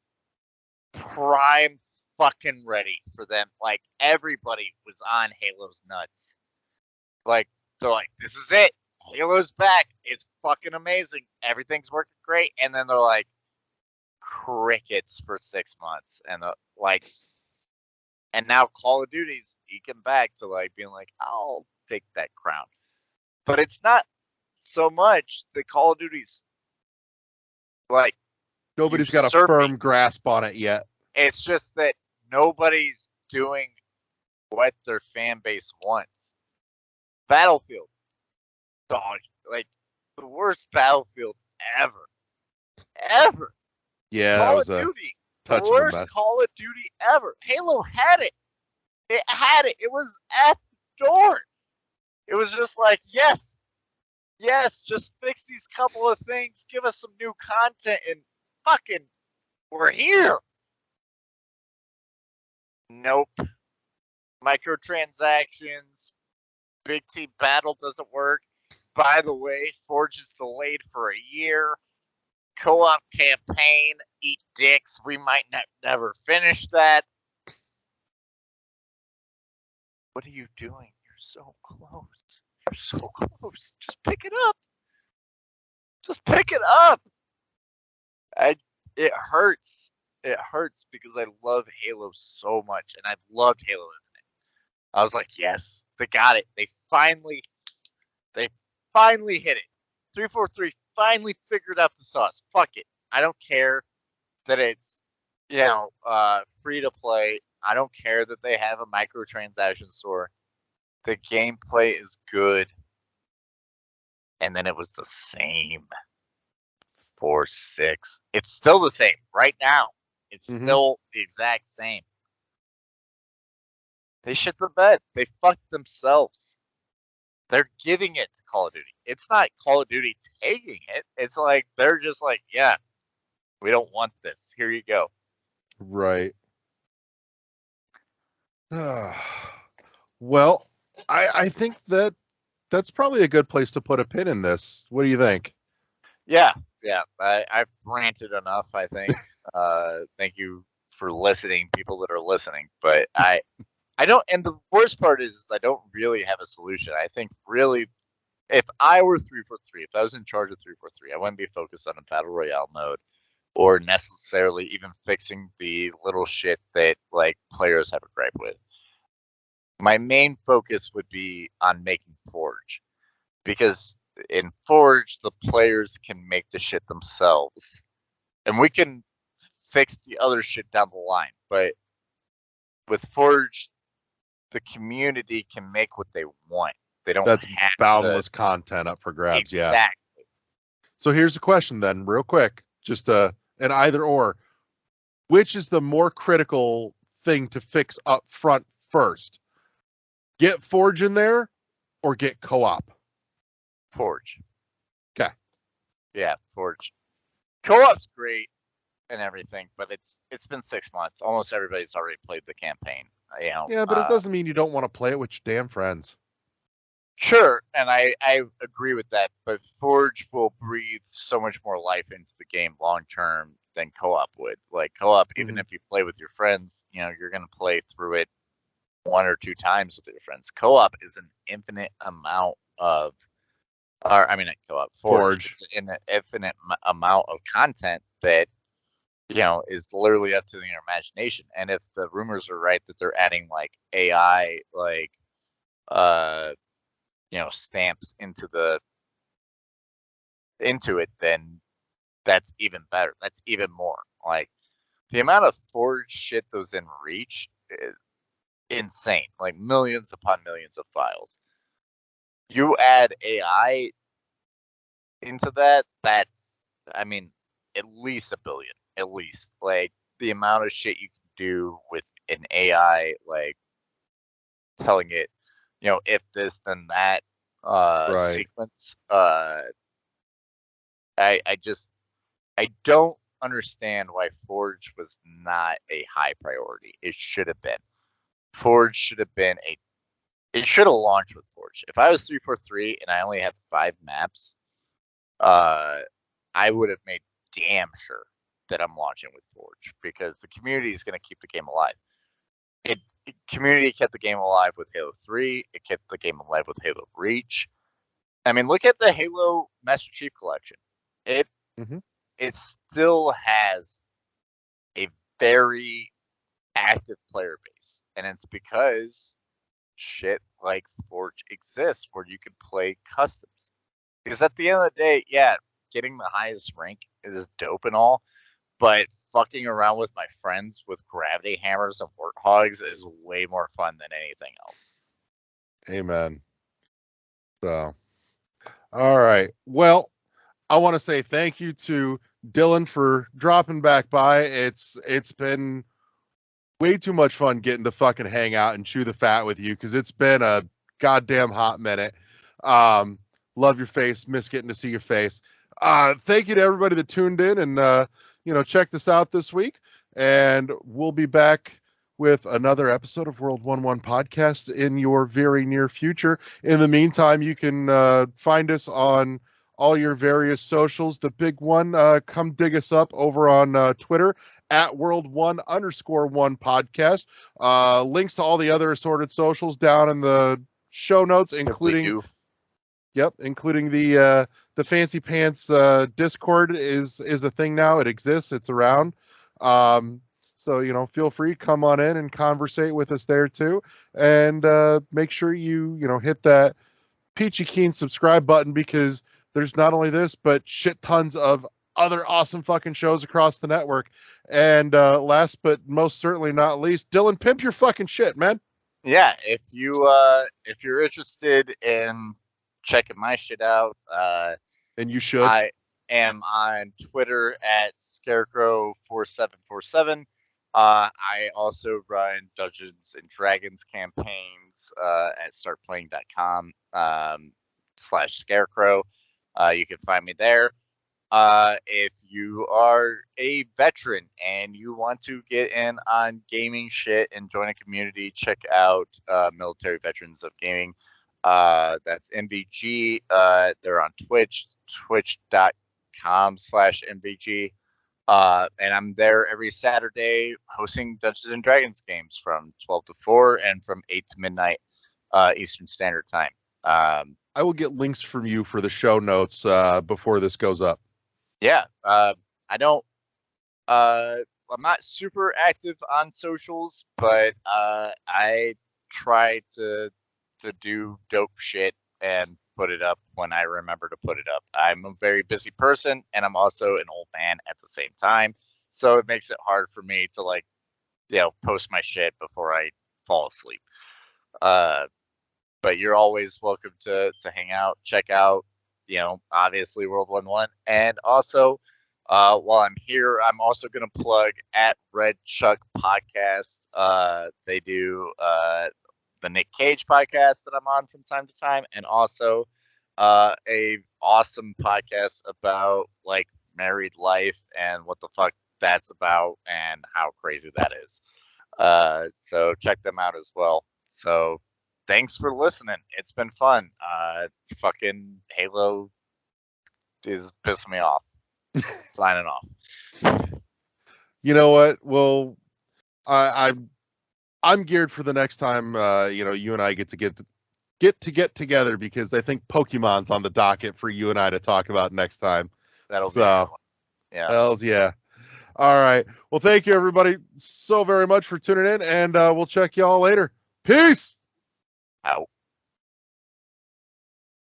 E: prime fucking ready for them. Like everybody was on Halo's nuts. Like they're like, this is it. Halo's back. It's fucking amazing. Everything's working great. And then they're like, crickets for 6 months. And and now Call of Duty's eking back to like being like, I'll take that crown. But it's not so much that Call of Duty's like
A: Nobody's got a firm grasp on it yet.
E: It's just that nobody's doing what their fan base wants. Battlefield. Dog, like the worst Battlefield ever.
A: Yeah,
E: Call
A: that was
E: of
A: a
E: Duty,
A: touch
E: the
A: of a
E: worst
A: mess.
E: Call of Duty ever. Halo had it. It had it. It was at the door. It was just like, yes, Yes, just fix these couple of things, give us some new content, and fucking, we're here. Nope. Microtransactions, big team battle doesn't work. By the way, Forge is delayed for a year. Co-op campaign, eat dicks. We might never finish that. What are you doing? You're so close. You're so close. Just pick it up. Just pick it up. It hurts. It hurts because I love Halo so much, and I've loved Halo Infinite. I was like, yes, they got it. They finally hit it. 343 finally figured out the sauce. Fuck it. I don't care that it's, free to play. I don't care that they have a microtransaction store. The gameplay is good. And then it was the same. 4-6. It's still the same right now. It's still the exact same. They shit the bed. They fucked themselves. They're giving it to Call of Duty. It's not Call of Duty taking it. It's like they're just like, yeah, we don't want this. Here you go.
A: Right. Well, I think that's probably a good place to put a pin in this. What do you think?
E: Yeah. I've ranted enough, I think. Thank you for listening, people that are listening. But I don't, and the worst part is I don't really have a solution. I think really, if I were 343, if I was in charge of 343, I wouldn't be focused on a battle royale mode or necessarily even fixing the little shit that like players have a gripe with. My main focus would be on making Forge, because in Forge the players can make the shit themselves, and we can fix the other shit down the line. But with Forge, the community can make what they want. They don't
A: That's
E: have
A: boundless content up for grabs.
E: Exactly.
A: Yeah. So here's the question then, real quick, just an either or. Which is the more critical thing to fix up front first? Get Forge in there or get co-op?
E: Forge.
A: Okay.
E: Yeah, Forge. Co-op's great and everything, but it's been 6 months. Almost everybody's already played the campaign.
A: Yeah, but it doesn't mean you don't want to play it with your damn friends.
E: Sure, and I agree with that, but Forge will breathe so much more life into the game long term than co-op would. Like co-op, even if you play with your friends, you're going to play through it 1 or 2 times with your friends. Co-op is an infinite amount of, Forge is an infinite amount of content that is literally up to their imagination. And if the rumors are right that they're adding like AI, like stamps into it, then that's even better. That's even more. Like the amount of Forge shit that was in Reach is insane. Like millions upon millions of files. You add AI into that's at least 1 billion. At least. Like the amount of shit you can do with an AI, like telling it, if this then that sequence. I don't understand why Forge was not a high priority. It should have been. Forge should have been it should have launched with Forge. If I was 343 and I only had 5 maps, I would have made damn sure that I'm launching with Forge, because the community is going to keep the game alive. Community kept the game alive with Halo 3. It kept the game alive with Halo Reach. Look at the Halo Master Chief Collection. It still has a very active player base, and it's because shit like Forge exists where you can play customs. Because at the end of the day, yeah, getting the highest rank is dope and all, but fucking around with my friends with gravity hammers and warthogs is way more fun than anything else.
A: Amen. So, all right. Well, I want to say thank you to Dylan for dropping back by. It's been way too much fun getting to fucking hang out and chew the fat with you, because it's been a goddamn hot minute. Love your face. Miss getting to see your face. Thank you to everybody that tuned in and checked us out this week. And we'll be back with another episode of World 1-1 Podcast in your very near future. In the meantime, you can find us on all your various socials. The big one, come dig us up over on Twitter at World1_1 Podcast. Links to all the other assorted socials down in the show notes, including the Fancy Pants Discord is a thing now. It exists. It's around. So, feel free, come on in and conversate with us there too. And make sure you hit that peachy keen subscribe button, because there's not only this, but shit tons of other awesome fucking shows across the network. And last but most certainly not least, Dylan, pimp your fucking shit, man.
E: Yeah, if you're interested in checking my shit out,
A: and you should.
E: I am on Twitter at Scarecrow4747. I also run Dungeons and Dragons campaigns at startplaying.com /Scarecrow. You can find me there. If you are a veteran and you want to get in on gaming shit and join a community, check out Military Veterans of Gaming. That's MVG. They're on Twitch, twitch.com/MVG. And I'm there every Saturday hosting Dungeons and Dragons games from 12 to 4 and from 8 to midnight Eastern Standard Time.
A: I will get links from you for the show notes before this goes up.
E: Yeah. I'm not super active on socials, but I try to do dope shit and put it up when I remember to put it up. I'm a very busy person, and I'm also an old man at the same time, so it makes it hard for me to post my shit before I fall asleep. But you're always welcome to hang out, check out, obviously World 1-1, and also while I'm here, I'm also going to plug at Red Chuck Podcast. They do the Nick Cage podcast that I'm on from time to time, and also a awesome podcast about married life and what the fuck that's about and how crazy that is. So check them out as well. So thanks for listening. It's been fun. Fucking Halo is pissing me off. Signing off.
A: You know what? Well, I'm geared for the next time. You and I get together, because I think Pokemon's on the docket for you and I to talk about next time.
E: That'll be a good one. Yeah.
A: Hells yeah. All right. Well, thank you everybody so very much for tuning in, and we'll check y'all later. Peace.
E: Out.